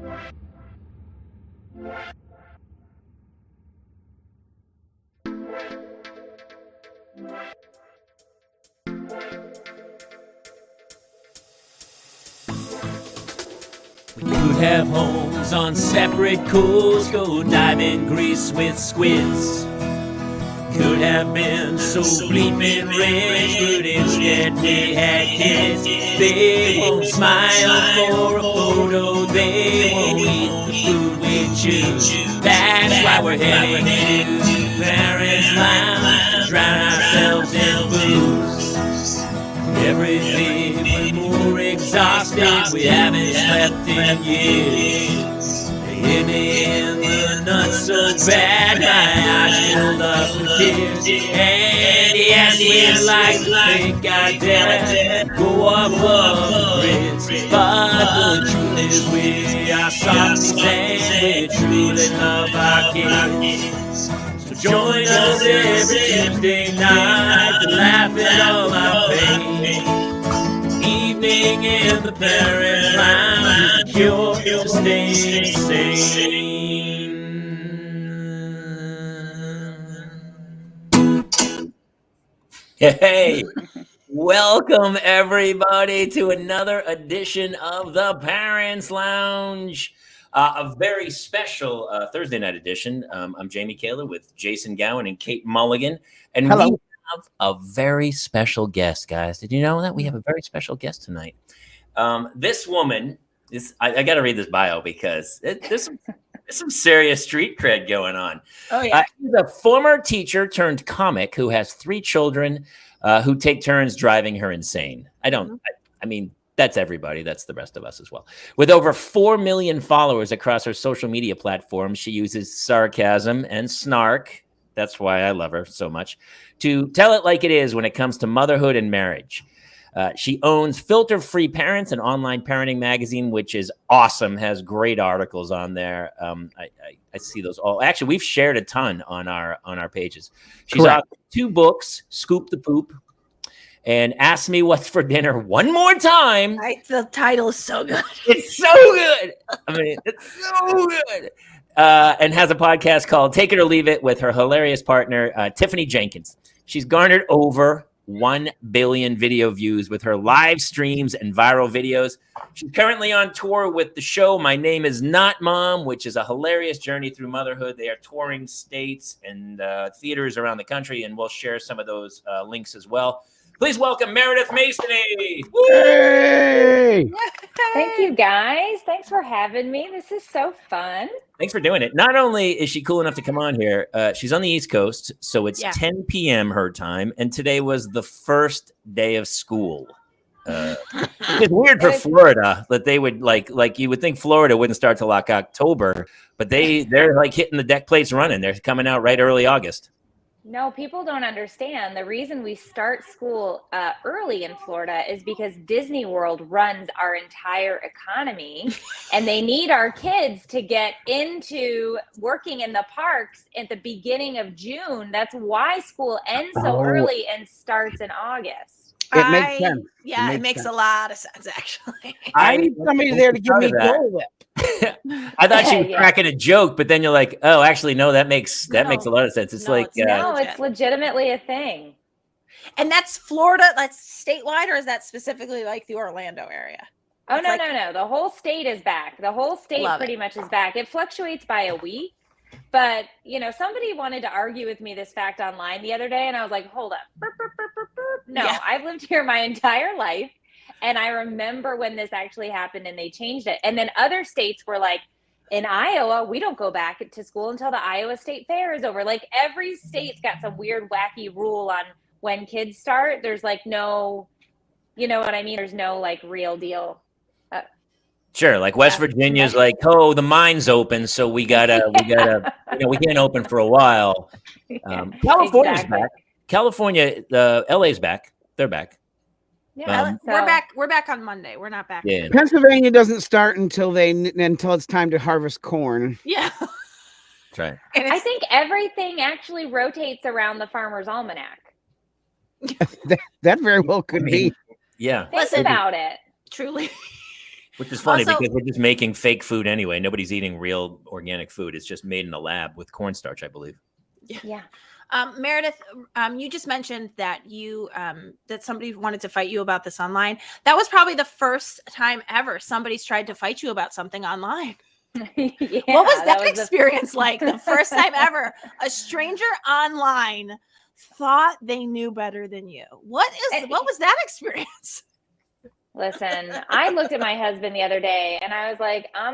We could have homes on separate coasts, go dive in Greece with squids. Could have been so bleeping rich, but instead we had kids. They won't smile for a photo, they won't eat the food we choose. That's why we're heading to Parents' Lounge to drown ourselves in booze. Every day we're more exhausted, we haven't slept in years. They hit me in the nuts so bad, my eyes filled up with tears. And yes, we like to think I dare go above the grids, but the truth is we are softies and we truly love our kids. So join us every Tuesday night to laugh at all our pain. Evening in the Parents' Lounge is the cure to staying sane. Hey, welcome everybody to another edition of the Parents' Lounge. A very special Thursday night edition. I'm Jamie Kaler with Jason Gowan and Kate Mulligan. And Hello. we have a very special guest, guys. Did you know that? We have a very special guest tonight. This woman, I got to read this bio because there's some serious street cred going on. Oh, yeah. She's a former teacher turned comic who has 3 children who take turns driving her insane. I mean, that's everybody. That's the rest of us as well. With over 4 million followers across her social media platforms, she uses sarcasm and snark. That's why I love her so much. To tell it like it is when it comes to motherhood and marriage. She owns Filter Free Parents, an online parenting magazine, which is awesome, has great articles on there. I see those all. Actually, we've shared a ton on our pages. She's authored 2 books, Scoop the Poop, and Ask Me What's for Dinner One More Time. The title is so good. It's so good. I mean, it's so good. And has a podcast called Take It or Leave It with her hilarious partner, Tiffany Jenkins. She's garnered over 1 billion video views with her live streams and viral videos. She's currently on tour with the show My Name Is Not Mom, which is a hilarious journey through motherhood. They are touring states and theaters around the country, and we'll share some of those links as well. Please welcome Meredith Masony. Hey! Thank you, guys. Thanks for having me. This is so fun. Thanks for doing it. Not only is she cool enough to come on here, she's on the East Coast, so it's 10 p.m. her time, and today was the first day of school. It's weird for Florida that they would like you would think Florida wouldn't start till like October, but they're like hitting the deck plates running. They're coming out right early August. No, people don't understand. The reason we start school early in Florida is because Disney World runs our entire economy, and they need our kids to get into working in the parks at the beginning of June. That's why school ends so early and starts in August. It makes sense. Yeah, it makes a lot of sense, actually. I need somebody there to give me Dole Whip. I thought she was cracking a joke, but then you're like, oh, actually, no, that makes a lot of sense. It's it's legitimately a thing. And that's Florida, that's statewide, or is that specifically like the Orlando area? Oh, no. The whole state is back. The whole state pretty much is back. It fluctuates by a week. But, somebody wanted to argue with me this fact online the other day, and I was like, hold up. No, I've lived here my entire life. And I remember when this actually happened and they changed it. And then other states were like, in Iowa, we don't go back to school until the Iowa State Fair is over. Like every state's got some weird, wacky rule on when kids start. There's like no, you know what I mean? There's no like real deal. Sure. Like West Virginia's like, oh, the mine's open. So we gotta, we can't open for a while. California's back. California, LA's back. They're back. Yeah, we're back on Monday. We're not back. Yeah. Pennsylvania doesn't start until it's time to harvest corn. Yeah. That's right. I think everything actually rotates around the Farmer's Almanac. that very well could be. Yeah. Think about it. Truly. Which is funny Also- because we're just making fake food anyway. Nobody's eating real organic food. It's just made in a lab with cornstarch, I believe. Yeah. Meredith, you just mentioned that that somebody wanted to fight you about this online. That was probably the first time ever somebody's tried to fight you about something online. Yeah, What was that was experience like? The first time ever a stranger online thought they knew better than you. What was that experience? Listen, I looked at my husband the other day and I was like, I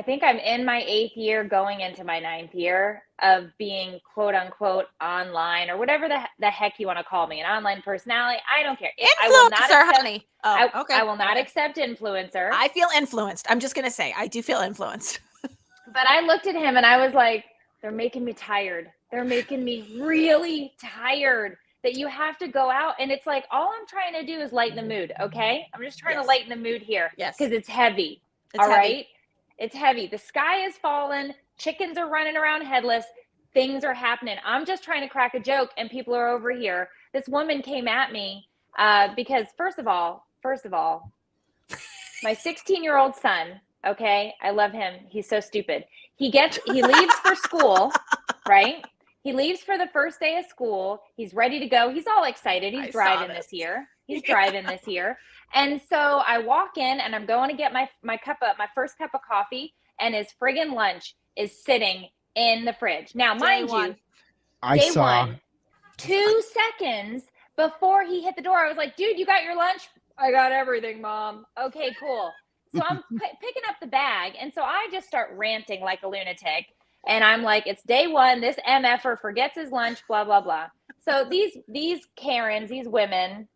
think I'm in my 8th year going into my 9th year of being quote unquote online or whatever the heck you want to call me, an online personality. I don't care. I will not accept, honey. Oh, okay. I will not accept influencer. I feel influenced. I'm just going to say, I do feel influenced. But I looked at him and I was like, they're making me tired. They're making me really tired that you have to go out. And it's like, all I'm trying to do is lighten the mood. Okay. I'm just trying to lighten the mood here. Yes. Because it's heavy. All right. It's heavy. The sky is falling. Chickens are running around headless. Things are happening. I'm just trying to crack a joke and people are over here. This woman came at me because first of all, my 16-year-old son, okay, I love him. He's so stupid. He leaves for school, right? He leaves for the first day of school. He's ready to go. He's all excited. He's driving this year. And so I walk in and I'm going to get my first cup of coffee, and his friggin' lunch is sitting in the fridge. Now, mind you, day one, 2 seconds before he hit the door, I was like, dude, you got your lunch? I got everything, Mom. Okay, cool. So I'm picking up the bag. And so I just start ranting like a lunatic. And I'm like, it's day one. This MFer forgets his lunch, blah, blah, blah. So these Karens, these women,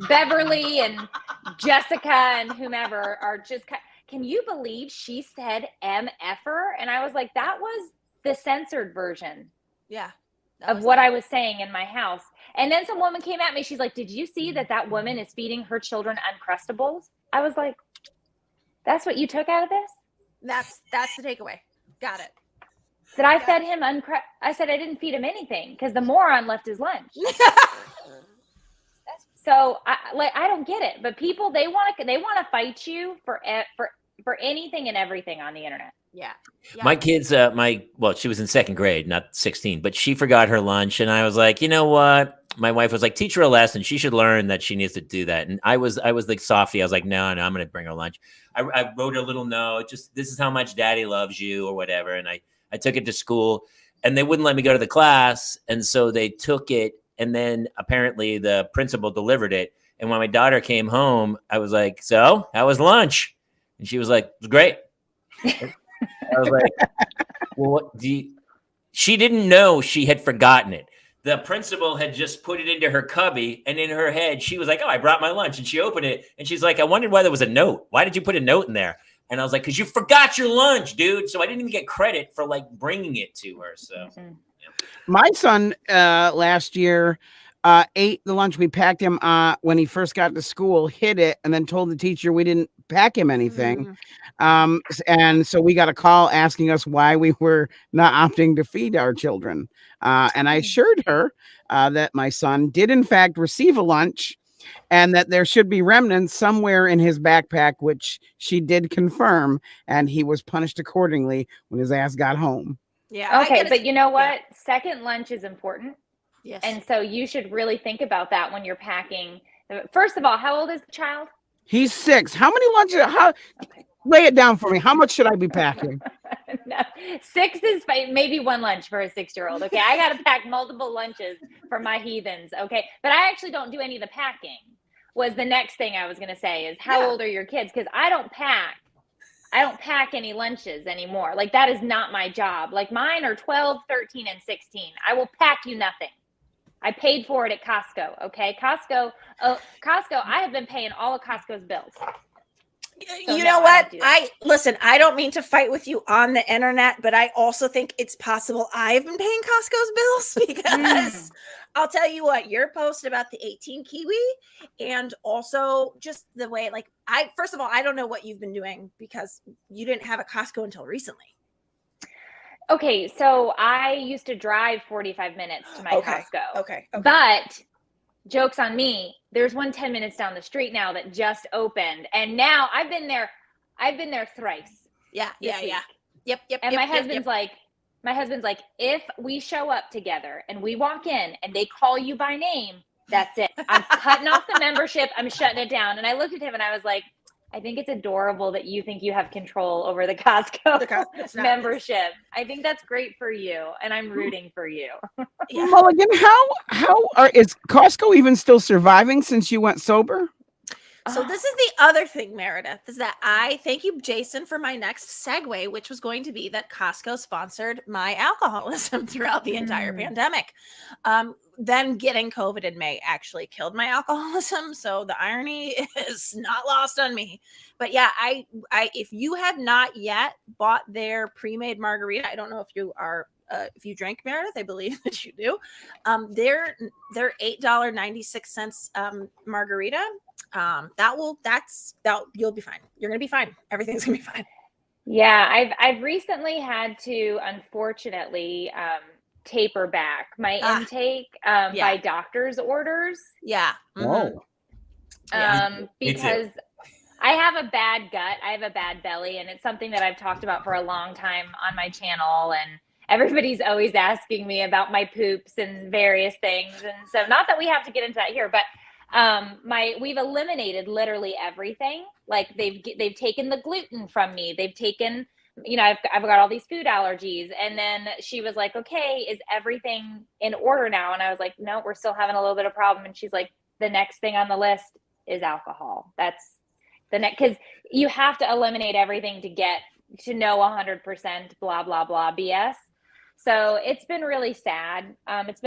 Beverly and Jessica and whomever are just, can you believe she said MFer? And I was like, that was the censored version. Yeah. Of what I was saying in my house. And then some woman came at me. She's like, did you see that woman is feeding her children Uncrustables? I was like, that's what you took out of this? That's the takeaway. Got it. That I fed him I said I didn't feed him anything because the moron left his lunch. So I don't get it. But people, they want to fight you for anything and everything on the internet. Yeah. My kids, she was in 2nd grade, not 16, but she forgot her lunch. And I was like, you know what? My wife was like, teach her a lesson. She should learn that she needs to do that. And I was like softy. I was like, no, I'm going to bring her lunch. I wrote her a little note, just, this is how much daddy loves you or whatever. And I took it to school and they wouldn't let me go to the class. And so they took it. And then apparently the principal delivered it. And when my daughter came home, I was like, so how was lunch? And she was like, it was great. I was like, well, she didn't know she had forgotten it. The principal had just put it into her cubby, and in her head, she was like, oh, I brought my lunch. And she opened it, and she's like, I wondered why there was a note. Why did you put a note in there? And I was like, because you forgot your lunch, dude. So I didn't even get credit for like bringing it to her. So my son last year ate the lunch we packed him when he first got to school, hid it, and then told the teacher we didn't pack him anything. And so we got a call asking us why we were not opting to feed our children. And I assured her that my son did in fact receive a lunch and that there should be remnants somewhere in his backpack, which she did confirm, and he was punished accordingly when his ass got home. Yeah. Okay, but you know what? Yeah. Second lunch is important. Yes. And so you should really think about that when you're packing. First of all, how old is the child? He's 6. How many lunches? Lay it down for me. How much should I be packing? No, 6 is maybe one lunch for a 6-year-old. Okay. I got to pack multiple lunches for my heathens. Okay. But I actually don't do any of the packing was the next thing I was going to say is how old are your kids? Because I don't pack any lunches anymore. Like that is not my job. Like mine are 12, 13, and 16. I will pack you nothing. I paid for it at Costco. Okay. Costco, I have been paying all of Costco's bills. So you know what? I don't mean to fight with you on the internet, but I also think it's possible I've been paying Costco's bills because I'll tell you what, your post about the 18 Kiwi and also just the way, first of all, I don't know what you've been doing because you didn't have a Costco until recently. Okay. So I used to drive 45 minutes to my Costco. Okay. But joke's on me. There's one 10 minutes down the street now that just opened. And now I've been there thrice. Yeah. Yep. And my husband's like, if we show up together and we walk in and they call you by name, that's it. I'm cutting off the membership. I'm shutting it down. And I looked at him and I was like, I think it's adorable that you think you have control over the Costco membership. I think that's great for you. And I'm rooting for you. Yeah. Mulligan, is Costco even still surviving since you went sober? So this is the other thing, Meredith, is that I thank you, Jason, for my next segue, which was going to be that Costco sponsored my alcoholism throughout the entire pandemic. Then getting COVID in May actually killed my alcoholism. So the irony is not lost on me. But yeah, I if you have not yet bought their pre-made margarita, I don't know if you are if you drink, Meredith, I believe that you do. Their $8.96 margarita. You'll be fine. You're gonna be fine. Everything's gonna be fine. Yeah, I've recently had to, unfortunately, taper back my intake by doctor's orders. Yeah. Whoa. Because I have a bad gut. I have a bad belly, and it's something that I've talked about for a long time on my channel. And everybody's always asking me about my poops and various things. And so, not that we have to get into that here, but we've eliminated literally everything. Like they've taken the gluten from me. They've taken, I've got all these food allergies. And then she was like, okay, is everything in order now? And I was like, no, we're still having a little bit of problem. And she's like, the next thing on the list is alcohol. That's the next, because you have to eliminate everything to get to know 100% blah, blah, blah BS. So it's been really sad. It's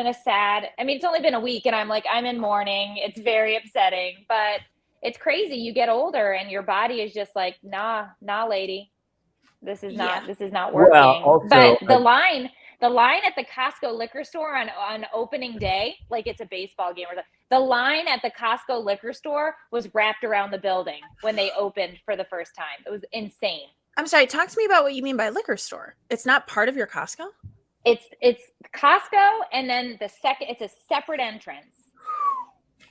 only been a week and I'm in mourning. It's very upsetting, but it's crazy. You get older and your body is just like, nah, lady, this is not working. Well, also, but the line at the Costco liquor store on opening day, like it's a baseball game or the line at the Costco liquor store was wrapped around the building when they opened for the first time. It was insane. I'm sorry. Talk to me about what you mean by liquor store. It's not part of your Costco? It's Costco, and then it's a separate entrance.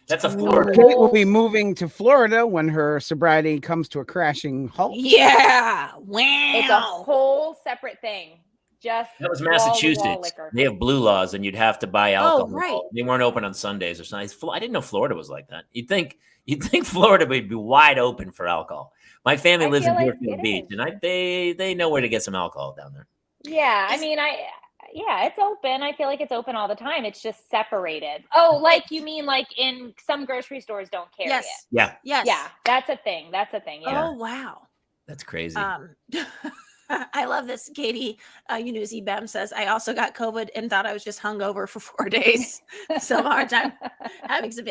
That's a Florida. Kate will be moving to Florida when her sobriety comes to a crashing halt. Yeah. Wow. It's a whole separate thing. That was Massachusetts. They have blue laws, and you'd have to buy alcohol. Oh, right. They weren't open on Sundays or something. I didn't know Florida was like that. You'd think Florida would be wide open for alcohol. My family lives in Deerfield Beach, and they know where to get some alcohol down there. Yeah, it's open. I feel like it's open all the time. It's just separated. Oh, like you mean like in some grocery stores don't carry it. Yeah. Yes. Yeah, that's a thing. Yeah. Oh, wow. That's crazy. I love this. Katie Unuzi Bem says, I also got COVID and thought I was just hungover for 4 days. So hard time having some.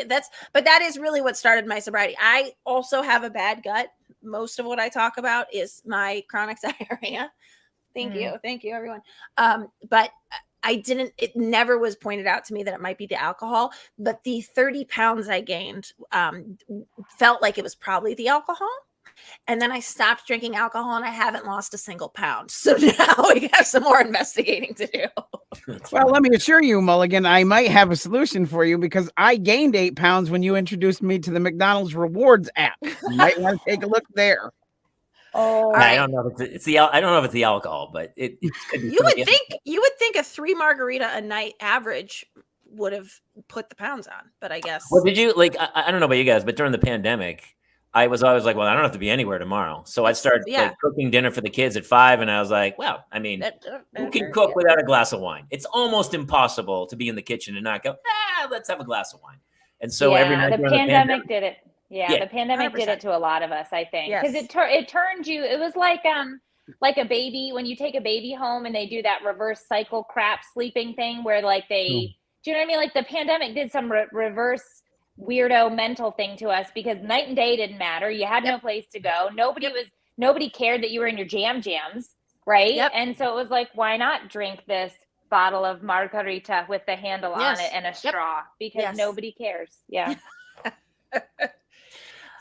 But that is really what started my sobriety. I also have a bad gut. Most of what I talk about is my chronic diarrhea. Thank you, everyone. But it never was pointed out to me that it might be the alcohol, but the 30 pounds I gained felt like it was probably the alcohol. And then I stopped drinking alcohol and I haven't lost a single pound. So now we have some more investigating to do. Well, let me assure you, Mulligan, I might have a solution for you because I gained 8 pounds when you introduced me to the McDonald's Rewards app. You might want to take a look there. Oh, I don't know if it's the alcohol, but it could be. You would think a 3 margarita a night average would have put the pounds on, but I guess. Well, did you I don't know about you guys, but during the pandemic, I was always like, well, I don't have to be anywhere tomorrow. So I started cooking dinner for the kids at 5, and I was like, well, I mean, who can cook without a glass of wine? It's almost impossible to be in the kitchen and not go, let's have a glass of wine. And so every night the pandemic did it. Yeah, the pandemic 100%. did it to a lot of us, I think, because it turned you. It was like a baby when you take a baby home and they do that reverse cycle crap sleeping thing where do you know what I mean? Like the pandemic did some reverse weirdo mental thing to us because night and day didn't matter. You had no place to go. Nobody cared that you were in your jams, right? Yep. And so it was like, why not drink this bottle of margarita with the handle on it and a straw because nobody cares. Yeah.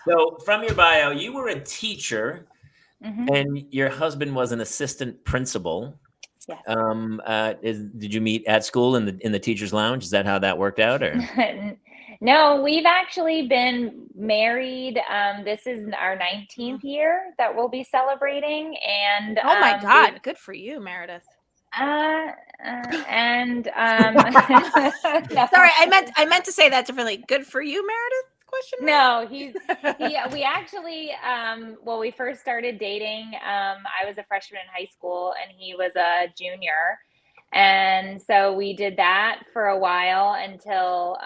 So from your bio, you were a teacher and your husband was an assistant principal. Yes. Did you meet at school in the teacher's lounge? Is that how that worked out? Or No, we've actually been married. This is our 19th year that we'll be celebrating, and oh my God, good for you, Meredith. And no. Sorry, I meant to say that differently. Good for you, Meredith? Question mark? No, we actually well, we first started dating. I was a freshman in high school and he was a junior. And so we did that for a while until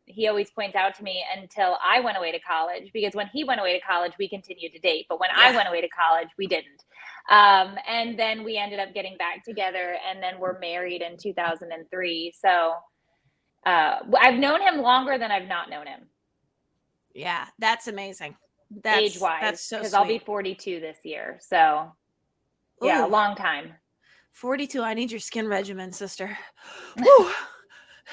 he always points out to me until I went away to college, because when he went away to college, we continued to date. But when I went away to college, we didn't. And then we ended up getting back together, and then we're married in 2003. So I've known him longer than I've not known him. Yeah, that's amazing. Age-wise, that's so because sweet. I'll be 42 this year. So yeah, a long time. 42. I need your skin regimen, sister. Whew.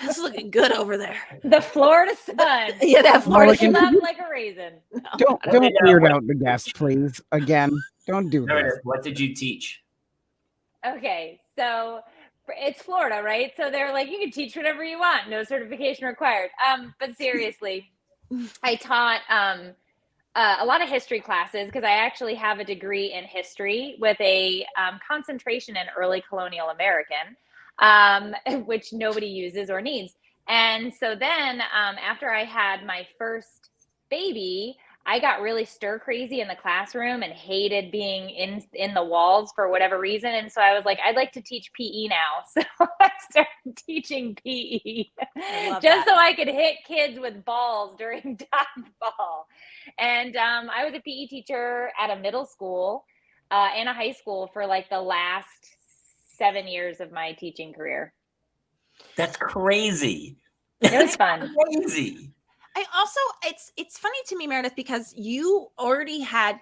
It's looking good over there. The Florida sun. Yeah, that Florida sun up like a raisin. No. Don't weird out the guests, please. Again, don't do this. What did you teach? Okay, so it's Florida, right? So they're like, you can teach whatever you want, no certification required. But seriously, I taught a lot of history classes because I actually have a degree in history with a concentration in early colonial American, which nobody uses or needs. And so then after I had my first baby, I got really stir crazy in the classroom and hated being in the walls for whatever reason. And so I was like, I'd like to teach PE now. So I started teaching PE just so I could hit kids with balls during dodgeball. And I was a PE teacher at a middle school and a high school for like the last 7 years of my teaching career. That's crazy. It was fun. Crazy. I also, it's funny to me, Meredith, because you had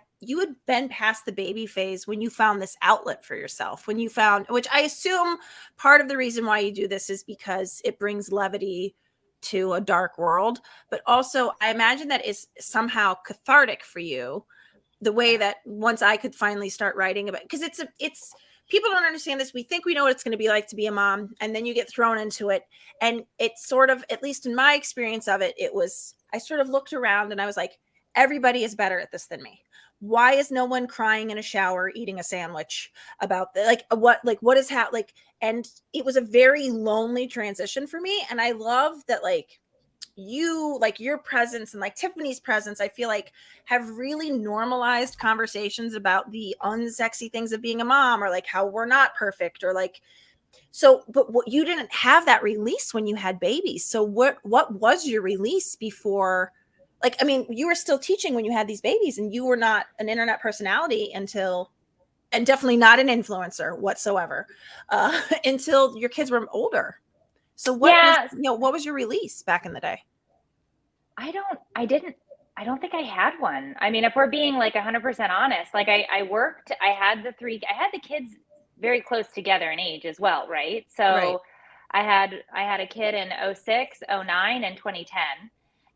been past the baby phase when you found this outlet for yourself, when you found, which I assume part of the reason why you do this is because it brings levity to a dark world, but also I imagine that is somehow cathartic for you, the way that once I could finally start writing about, because it's people don't understand this. We think we know what it's going to be like to be a mom, and then you get thrown into it. And it's sort of, at least in my experience of it, I sort of looked around and I was like, everybody is better at this than me. Why is no one crying in a shower, eating a sandwich about what is happening? And it was a very lonely transition for me. And I love that, your presence and like Tiffany's presence, I feel like have really normalized conversations about the unsexy things of being a mom, or like how we're not perfect, or like, so, but what, you didn't have that release when you had babies. So what was your release before? Like, I mean, you were still teaching when you had these babies, and you were not an internet personality and definitely not an influencer whatsoever until your kids were older. So what was your release back in the day? I don't think I had one. I mean, if we're being like 100% honest, like I had the kids very close together in age as well. Right. So right. I had a kid in 06, 09 and 2010.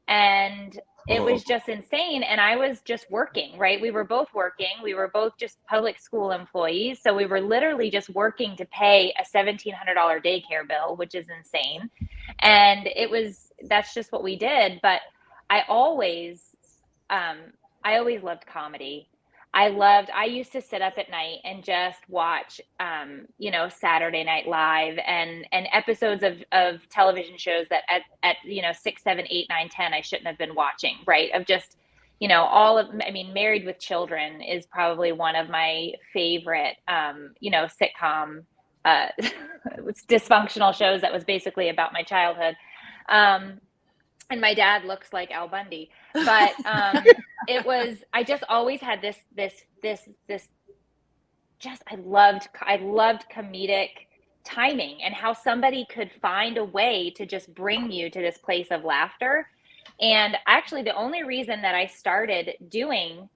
And it was just insane. And I was just working, right? We were both working. We were both just public school employees. So we were literally just working to pay a $1,700 daycare bill, which is insane. And that's just what we did. But I always loved comedy. I used to sit up at night and just watch, Saturday Night Live and episodes of television shows that at 6, 7, 8, 9, 10, I shouldn't have been watching, right? Of just, Married with Children is probably one of my favorite, sitcom, dysfunctional shows that was basically about my childhood. And my dad looks like Al Bundy, but I just always had I loved comedic timing and how somebody could find a way to just bring you to this place of laughter. And actually the only reason that I started doing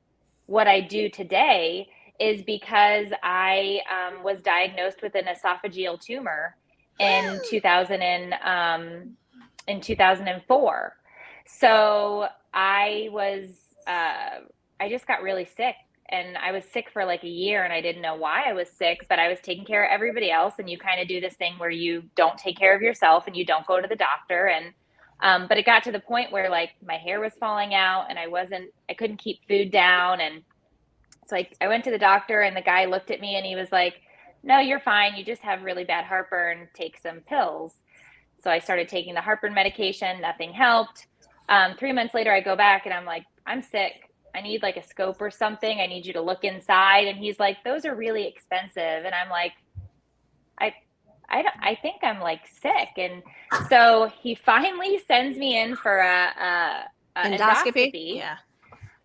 what I do today is because I was diagnosed with an esophageal tumor in 2004. So I just got really sick, and I was sick for like a year, and I didn't know why I was sick, but I was taking care of everybody else. And you kind of do this thing where you don't take care of yourself and you don't go to the doctor. And But it got to the point where like my hair was falling out and I couldn't keep food down. And so I went to the doctor, and the guy looked at me and he was like, no, you're fine. You just have really bad heartburn. Take some pills. So I started taking the heartburn medication. Nothing helped. 3 months later, I go back and I'm like, I'm sick. I need like a scope or something. I need you to look inside. And he's like, those are really expensive. And I'm like, I think I'm like sick. And so he finally sends me in for a endoscopy. Yeah.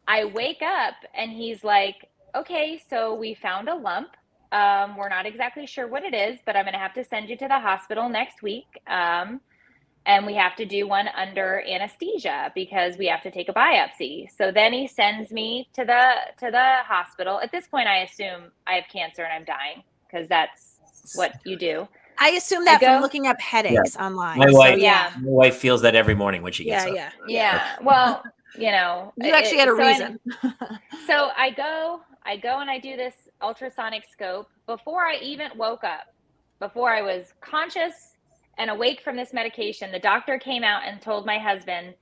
I wake up and he's like, okay, so we found a lump. We're not exactly sure what it is, but I'm going to have to send you to the hospital next week. And we have to do one under anesthesia because we have to take a biopsy. So then he sends me to the hospital. At this point, I assume I have cancer and I'm dying because that's what you do. I assume that from looking up headaches online. My wife, yeah. my wife feels that every morning when she gets up. Yeah. Well, you know, you actually had a reason. So I go and I do this ultrasonic scope before I even woke up, before I was conscious and awake from this medication. The doctor came out and told my husband,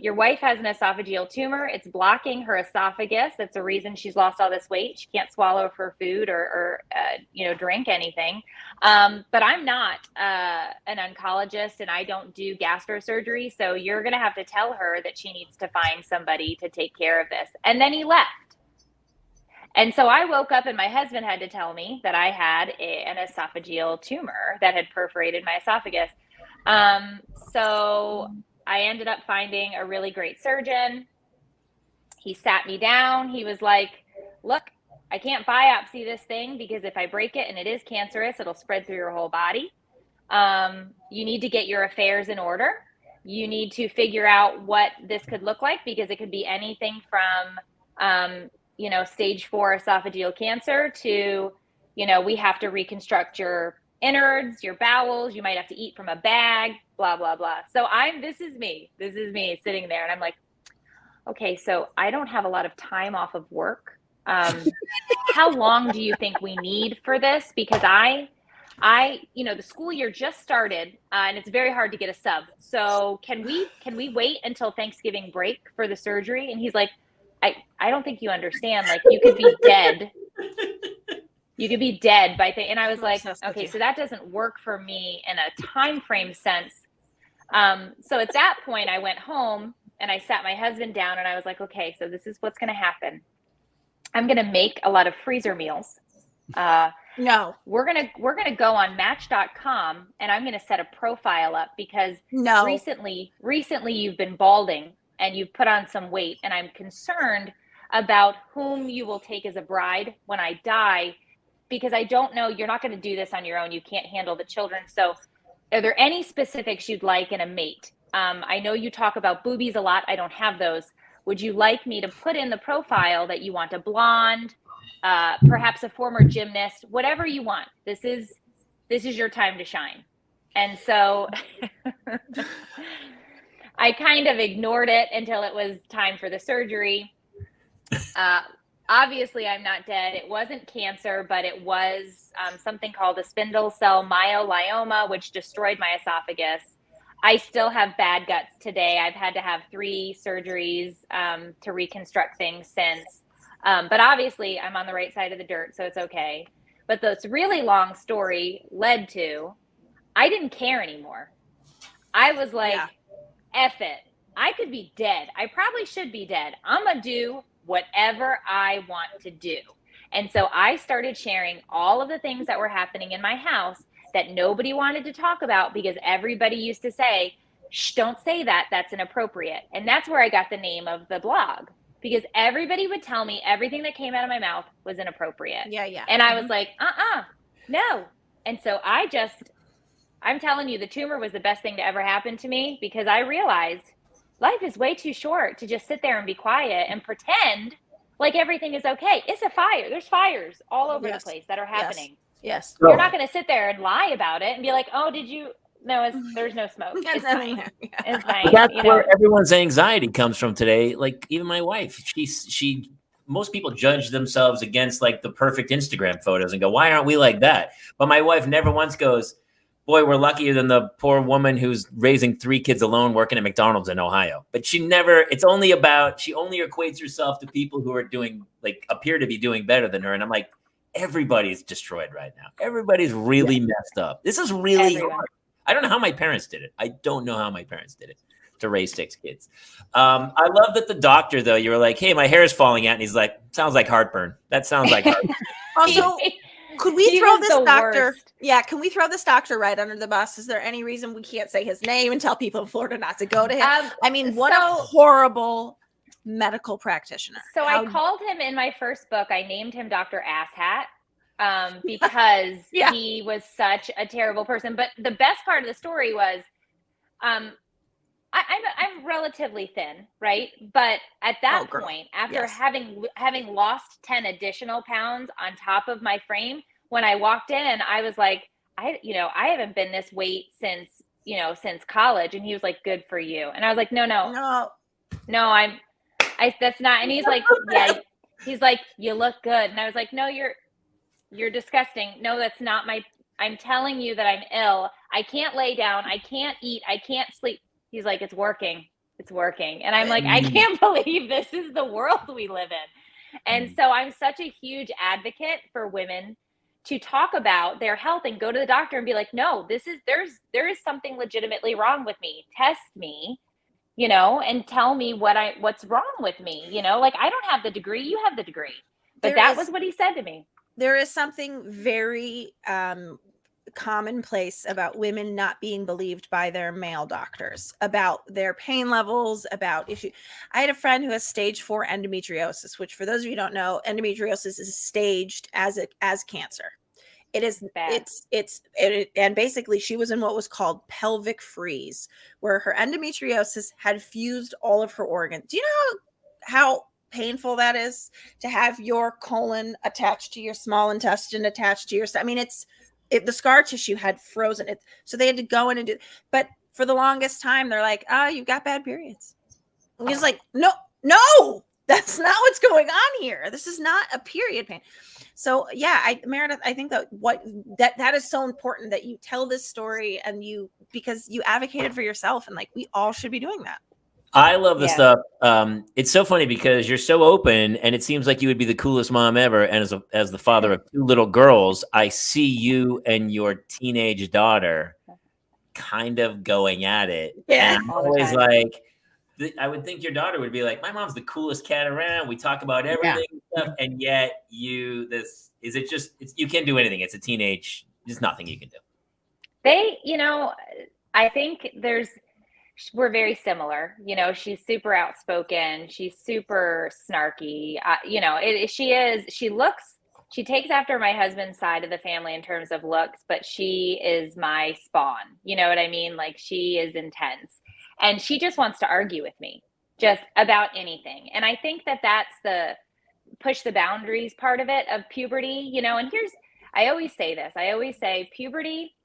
your wife has an esophageal tumor. It's blocking her esophagus. That's the reason she's lost all this weight. She can't swallow her food or drink anything. But I'm not an oncologist and I don't do gastrosurgery. So you're going to have to tell her that she needs to find somebody to take care of this. And then he left. And so I woke up and my husband had to tell me that I had an esophageal tumor that had perforated my esophagus. So I ended up finding a really great surgeon. He sat me down. He was like, look, I can't biopsy this thing because if I break it and it is cancerous, it'll spread through your whole body. You need to get your affairs in order. You need to figure out what this could look like because it could be anything from, stage 4 esophageal cancer to, we have to reconstruct your innards, your bowels, you might have to eat from a bag, blah, blah, blah. So this is me sitting there and I'm like, okay, so I don't have a lot of time off of work. How long do you think we need for this? Because the school year just started and it's very hard to get a sub. So can we wait until Thanksgiving break for the surgery? And he's like, I don't think you understand. Like you could be dead. You could be dead by and I was like, okay, so that doesn't work for me in a time frame sense. So at that point I went home and I sat my husband down and I was like, okay, so this is what's going to happen. I'm going to make a lot of freezer meals. No, we're going to go on match.com and I'm going to set a profile up because recently you've been balding and you've put on some weight and I'm concerned about whom you will take as a bride when I die. Because I don't know, you're not going to do this on your own. You can't handle the children. So are there any specifics you'd like in a mate? I know you talk about boobies a lot. I don't have those. Would you like me to put in the profile that you want a blonde, perhaps a former gymnast, whatever you want? This is your time to shine. And so I kind of ignored it until it was time for the surgery. Obviously, I'm not dead. It wasn't cancer, but it was something called a spindle cell myelioma, which destroyed my esophagus. I still have bad guts today. I've had to have 3 surgeries to reconstruct things since. But obviously, I'm on the right side of the dirt, so it's okay. But this really long story led to, I didn't care anymore. I was like, F it. I could be dead. I probably should be dead. I'm going to do whatever I want to do. And so I started sharing all of the things that were happening in my house that nobody wanted to talk about because everybody used to say, shh, don't say that. That's inappropriate. And that's where I got the name of the blog because everybody would tell me everything that came out of my mouth was inappropriate. Yeah. And I was like, no. And so I'm telling you, the tumor was the best thing to ever happen to me because I realized life is way too short to just sit there and be quiet and pretend like everything is okay. It's a fire. There's fires all over the place that are happening. Yes. You're not going to sit there and lie about it and be like, oh, did you? No, there's no smoke. It's fine. It's fine. That's where everyone's anxiety comes from today. Like even my wife, most people judge themselves against like the perfect Instagram photos and go, why aren't we like that? But my wife never once goes, boy, we're luckier than the poor woman who's raising 3 kids alone working at McDonald's in Ohio. But she only equates herself to people who are doing, like, appear to be doing better than her. And I'm like, everybody's destroyed right now. Everybody's really messed up. This is really hard. I don't know how my parents did it. I don't know how my parents did it to raise 6 kids. I love that the doctor, though, you were like, hey, my hair is falling out. And he's like, sounds like heartburn. That sounds like heartburn. Also, could we throw this doctor? Worst. Yeah, can we throw this doctor right under the bus? Is there any reason we can't say his name and tell people in Florida not to go to him? I mean, what a horrible medical practitioner. So I called him in my first book. I named him Dr. Asshat because he was such a terrible person. But the best part of the story was, I'm relatively thin, right? But at that point, after having lost 10 additional pounds on top of my frame, when I walked in, I was like, I haven't been this weight since college. And he was like, good for you. And I was like, no, that's not. And he's like, yeah, he's like, you look good. And I was like, no, you're disgusting. No, that's not I'm telling you that I'm ill. I can't lay down. I can't eat. I can't sleep. He's like, it's working. It's working. And I'm like, I can't believe this is the world we live in. And so I'm such a huge advocate for women to talk about their health and go to the doctor and be like, no, there is something legitimately wrong with me. Test me, and tell me what's wrong with me. Like, I don't have the degree, you have the degree. But that was what he said to me. There is something very commonplace about women not being believed by their male doctors about their pain levels, about issue. I had a friend who has stage 4 endometriosis, which, for those of you who don't know, endometriosis is staged as cancer. It is bad. And basically she was in what was called pelvic freeze, where her endometriosis had fused all of her organs. Do you know how painful that is to have your colon attached to your small intestine, attached to your, I mean, the scar tissue had frozen it. So they had to go in and do, but for the longest time, they're like, oh, you've got bad periods. And he's like, no, that's not what's going on here. This is not a period pain. So yeah, Meredith, I think that is so important that you tell this story because you advocated for yourself, and like, we all should be doing that. I love this stuff. It's so funny because you're so open, and it seems like you would be the coolest mom ever. And as the father of 2 little girls, I see you and your teenage daughter kind of going at it. Yeah, and I'm always like, I would think your daughter would be like, my mom's the coolest cat around. We talk about everything and stuff, and yet you can't do anything. It's a teenage. There's nothing you can do. I think we're very similar. She's super outspoken. She's super snarky. She takes after my husband's side of the family in terms of looks, but she is my spawn. You know what I mean? Like, she is intense, and she just wants to argue with me just about anything. And I think that that's the push the boundaries part of it, of puberty, and I always say this. I always say puberty,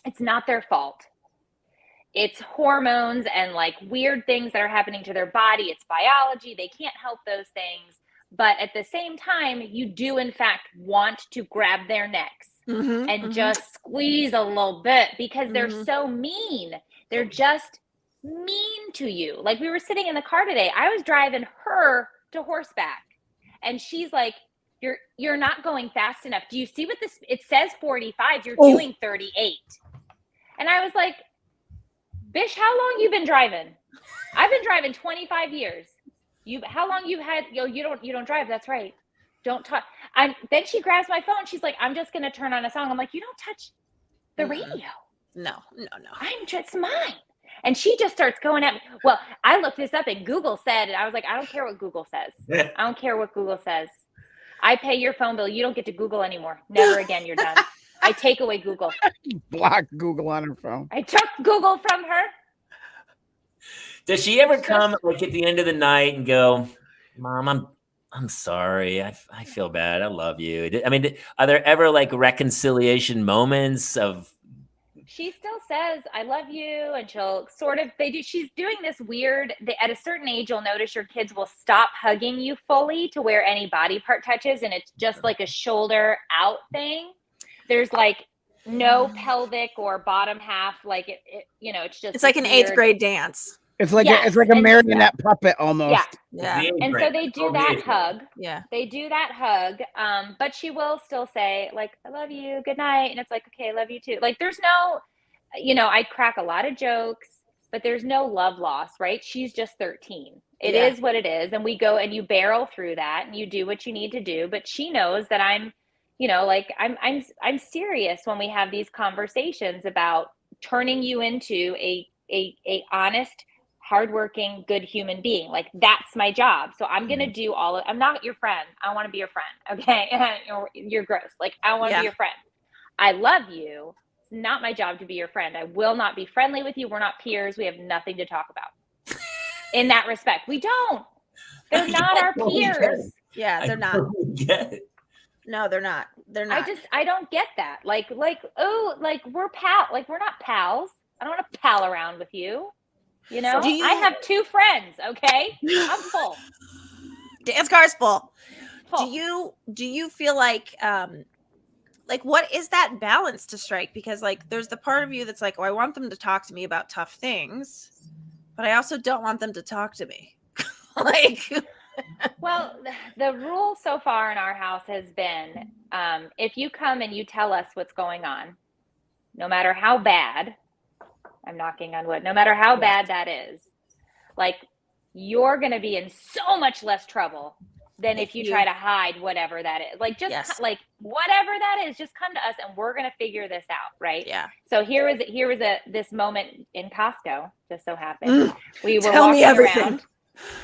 it's not their fault. It's hormones and like weird things that are happening to their body. It's biology. They can't help those things. But at the same time, you do, in fact, want to grab their necks and just squeeze a little bit because they're so mean. They're just mean to you. Like, we were sitting in the car today. I was driving her to horseback, and she's like, you're not going fast enough. Do you see what this, it says 45, you're doing 38. And I was like, Bish, how long you been driving? I've been driving 25 years. How long you had, you don't drive. That's right. Don't talk. Then she grabs my phone. She's like, I'm just going to turn on a song. I'm like, you don't touch the radio. No. It's mine. And she just starts going at me. Well, I looked this up and Google said, and I was like, I don't care what Google says. I don't care what Google says. I pay your phone bill. You don't get to Google anymore. Never again. You're done. I take away Google. Block Google on her phone. I took Google from her. Does she ever come like at the end of the night and go, Mom, I'm sorry. I feel bad. I love you. I mean, are there ever like reconciliation moments of? She still says, I love you. And she'll she's doing this weird, at a certain age, you'll notice your kids will stop hugging you fully to where any body part touches. And it's just like a shoulder out thing. There's like no pelvic or bottom half. Like it it's just It's like an weird 8th grade dance. It's like Yes, it's like a and- marionette puppet almost. Yeah. And so they do that hug. Yeah. They do that hug. But she will still say, like, I love you, good night. And it's like, okay, I love you too. Like, there's no, I crack a lot of jokes, but there's no love loss, right? She's just 13. It is what it is. And we go and you barrel through that and you do what you need to do. But she knows that I'm, like I'm serious when we have these conversations about turning you into a honest, hardworking, good human being. Like, that's my job. So I'm going to do I'm not your friend. I want to be your friend. Okay. You're gross. Like, I want to be your friend. I love you. It's not my job to be your friend. I will not be friendly with you. We're not peers. We have nothing to talk about in that respect. We don't. They're not our peers. Yeah, they're not. No, they're not. They're not. I don't get that. Like, we're like, we're not pals. I don't want to pal around with you. I have 2 friends. Okay. I'm full. Dance car's full. Do you feel like what is that balance to strike? Because like, there's the part of you that's like, oh, I want them to talk to me about tough things, but I also don't want them to talk to me. Well, the rule so far in our house has been, if you come and you tell us what's going on, no matter how bad, I'm knocking on wood, no matter how bad that is, like, you're going to be in so much less trouble than if you try to hide whatever that is. Like, just like whatever that is, just come to us and we're going to figure this out. Right. Yeah. So here was this moment in Costco. Just so happened. We were Tell me walking everything. around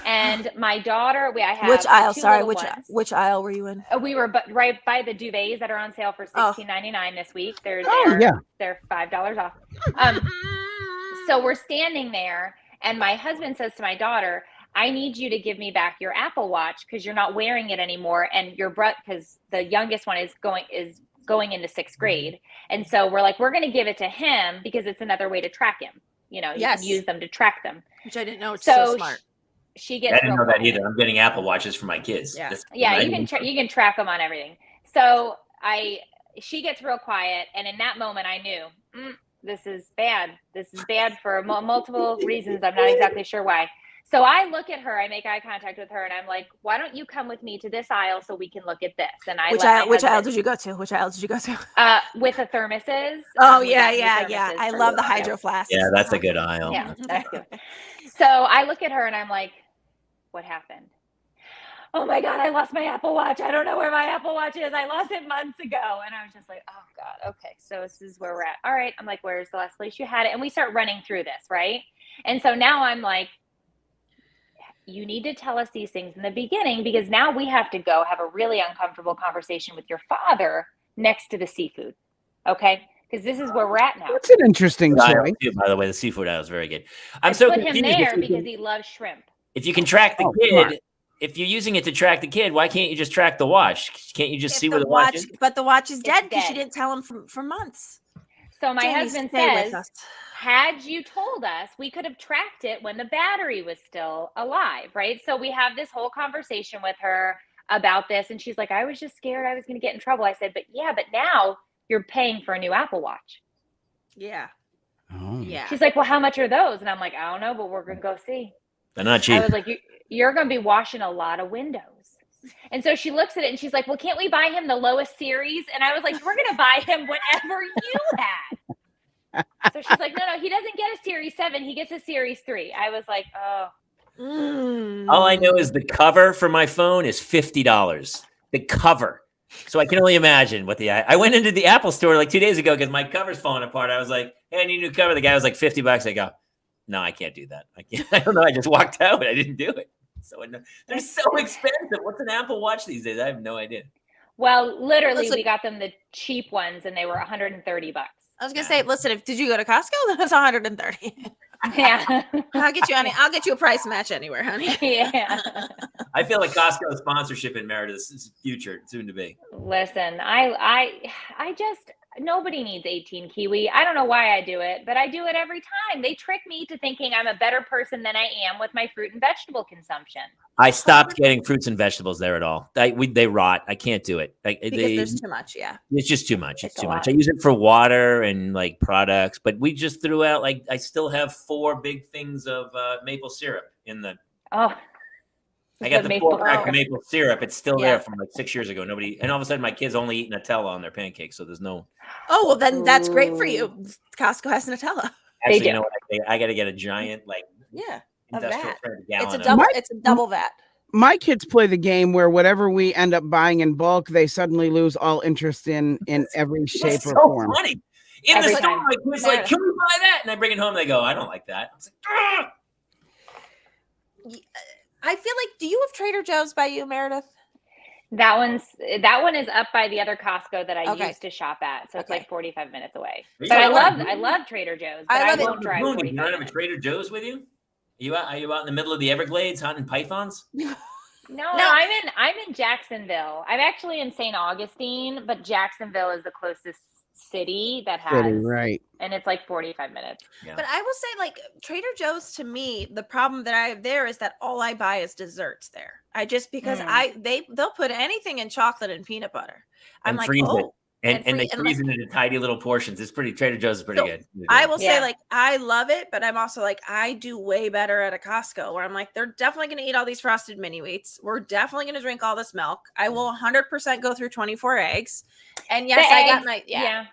and my daughter, I have which aisle? 2 Sorry. little ones. Which aisle were you in? We were right by the duvets that are on sale for $16.99 this week. They're $5 off. So we're standing there and my husband says to my daughter, I need you to give me back your Apple Watch because you're not wearing it anymore. And your because the youngest one is going into 6th grade. And so we're like, we're going to give it to him because it's another way to track him. You can use them to track them. Which I didn't know. It's so smart. She gets. I didn't know that either. I'm getting Apple Watches for my kids. Yeah. You can track them on everything. So she gets real quiet. And in that moment I knew, this is bad. This is bad for multiple reasons. I'm not exactly sure why. So I look at her, I make eye contact with her and I'm like, why don't you come with me to this aisle so we can look at this? And which aisle did you go to? With the thermoses. Oh yeah. I love the hydro flasks. Yeah, that's a good aisle. Yeah, that's good. So I look at her and I'm like, what happened? Oh my God, I lost my Apple Watch. I don't know where my Apple Watch is. I lost it months ago. And I was just like, oh God, okay. So this is where we're at. All right. I'm like, where's the last place you had it? And we start running through this, right? And so now I'm like, you need to tell us these things in the beginning because now we have to go have a really uncomfortable conversation with your father next to the seafood. Okay. Because this is where we're at now. That's an interesting choice. By the way, the seafood aisle is very good. I put him there because he loves shrimp. If you can track the kid, if you're using it to track the kid, why can't you just track the watch? Can't you just see where the watch is? But the watch is dead because she didn't tell him for months. So my husband says, had you told us, we could have tracked it when the battery was still alive, right? So we have this whole conversation with her about this. And she's like, I was just scared I was going to get in trouble. I said, but now you're paying for a new Apple Watch. Yeah. Oh. Yeah. She's like, well, how much are those? And I'm like, I don't know, but we're going to go see. They're not cheap. I was like, you're going to be washing a lot of windows. And so she looks at it and she's like, well, can't we buy him the lowest series? And I was like, we're going to buy him whatever you had. So she's like, no, he doesn't get a Series 7. He gets a Series 3. I was like, oh. All I know is the cover for my phone is $50. The cover. So I can only imagine what I went into the Apple store like 2 days ago because my cover's falling apart. I was like, hey, I need a new cover. The guy was like $50. I go, no, I can't do that. I don't know. I just walked out. I didn't do it. So they're so expensive. What's an Apple Watch these days? I have no idea. Well, literally, we got them the cheap ones and they were $130. I was gonna say, listen, did you go to Costco? That's $130. Yeah. I'll get you a price match anywhere, honey. Yeah. I feel like Costco sponsorship in Meredith's future, soon to be. Listen, I Nobody needs 18 kiwi. I don't know why I do it, but I do it every time. They trick me to thinking I'm a better person than I am with my fruit and vegetable consumption. I stopped getting fruits and vegetables there at all. They rot. I can't do it. Because there's too much. Yeah. It's just too much. It's It's a too much. lot. I use it for water and like products, but we just threw out like I still have 4 big things of maple syrup in the. Oh, I got the maple 4-pack of syrup. maple syrup. It's still Yeah. there from like 6 years ago. Nobody, and all of a sudden my kids only eat Nutella on their pancakes, so there's no. Oh, well, then that's great for you. Costco has Nutella. Actually, do. you know what? I got to get a giant like Yeah. A industrial vat. tray, It's a gallon of- double. It's a double vat. My kids play the game where whatever we end up buying in bulk, they suddenly lose all interest in every shape It's or so form. funny. In Every the store, time. my kids like, "Can we buy that?" And I bring it home. They go, "I don't like that." I was like, "Ah!" I feel like, do you have Trader Joe's by you, Meredith? That one is up by the other Costco that I Okay. used to shop at, so it's Okay. like 45 minutes away. Are you But out I love Trader Joe's. I But I, love it. won't drive Boone, 45 you don't have a minutes. Trader Joe's with you? Are you out in the middle of the Everglades hunting pythons? No, I'm in Jacksonville. I'm actually in St. Augustine, but Jacksonville is the closest city that has, City, right. and it's like 45 minutes. Yeah. But I will say, like, Trader Joe's, to me, the problem that I have there is that all I buy is desserts there. I just because they'll put anything in chocolate and peanut butter. I'm And like, freeze it. oh, And they and freeze it into tiny little portions. It's pretty. Trader Joe's is pretty So, good. I will say, Yeah. like, I love it, but I'm also like, I do way better at a Costco where I'm like, they're definitely going to eat all these frosted mini wheats. We're definitely going to drink all this milk. I will 100% go through 24 eggs. And yes, The I got eggs, my, yeah.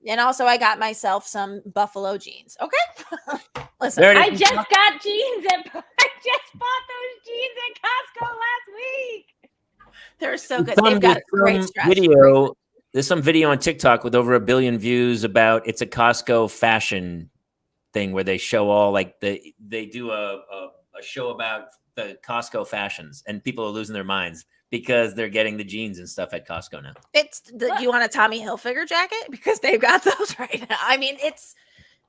And also I got myself some buffalo jeans. Okay. Listen, Meredith, I just got jeans I just bought those jeans at Costco last week. they're so good. They've got a great stretch. There's some video on TikTok with over 1 billion views about it's a Costco fashion thing where they show all like they do a show about the Costco fashions and people are losing their minds because they're getting the jeans and stuff at Costco now. Do you want a Tommy Hilfiger jacket? Because they've got those right now. I mean,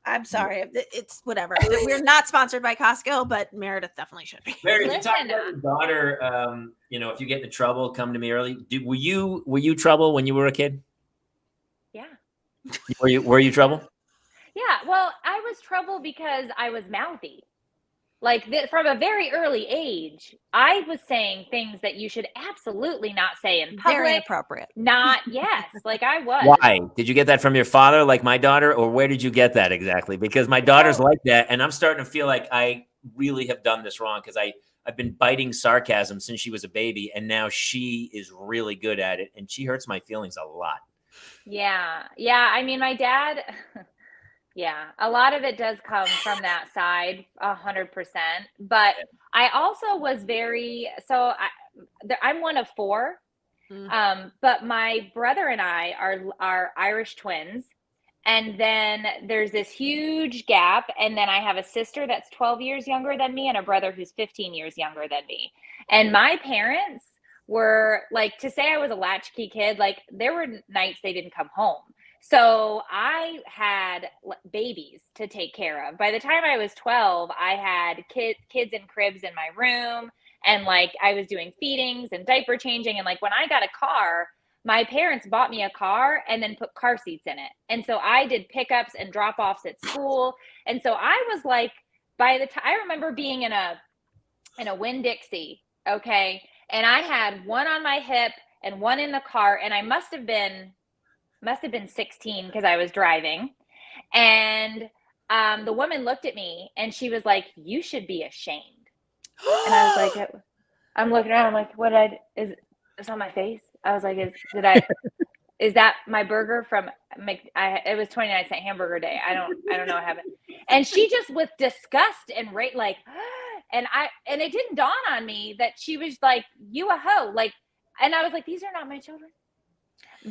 I'm sorry. It's whatever. We're not sponsored by Costco, but Meredith definitely should be. Meredith, you talked Listen, about your daughter. If you get into trouble, come to me early. Were you trouble when you were a kid? Yeah. Were you trouble? Yeah. Well, I was trouble because I was mouthy. Like from a very early age, I was saying things that you should absolutely not say in public. Very inappropriate. Like I was. Why? Did you get that from your father, like my daughter, or where did you get that exactly? Because my daughter's like that, and I'm starting to feel like I really have done this wrong because I've been biting sarcasm since she was a baby, and now she is really good at it, and she hurts my feelings a lot. Yeah. I mean, my dad. Yeah, a lot of it does come from that side, 100%. But I also was I'm one of 4. But my brother and I are Irish twins. And then there's this huge gap. And then I have a sister that's 12 years younger than me and a brother who's 15 years younger than me. And my parents were like, to say I was a latchkey kid, like there were nights they didn't come home. So I had babies to take care of. By the time I was 12, I had kids in cribs in my room. And like I was doing feedings and diaper changing. And like when I got a car, my parents bought me a car and then put car seats in it. And so I did pickups and drop offs at school. And so I was like, by the time I remember being in a Winn-Dixie, okay, and I had one on my hip and one in the car, and I must have been 16 because I was driving. And the woman looked at me and she was like, "You should be ashamed." And I was like, I'm looking around, I'm like, is this on my face? I was like, is that my burger from it was 29-cent hamburger day. I don't know what happened. And she just with disgust and like, and it didn't dawn on me that she was like, "You a hoe." Like, and I was like, these are not my children.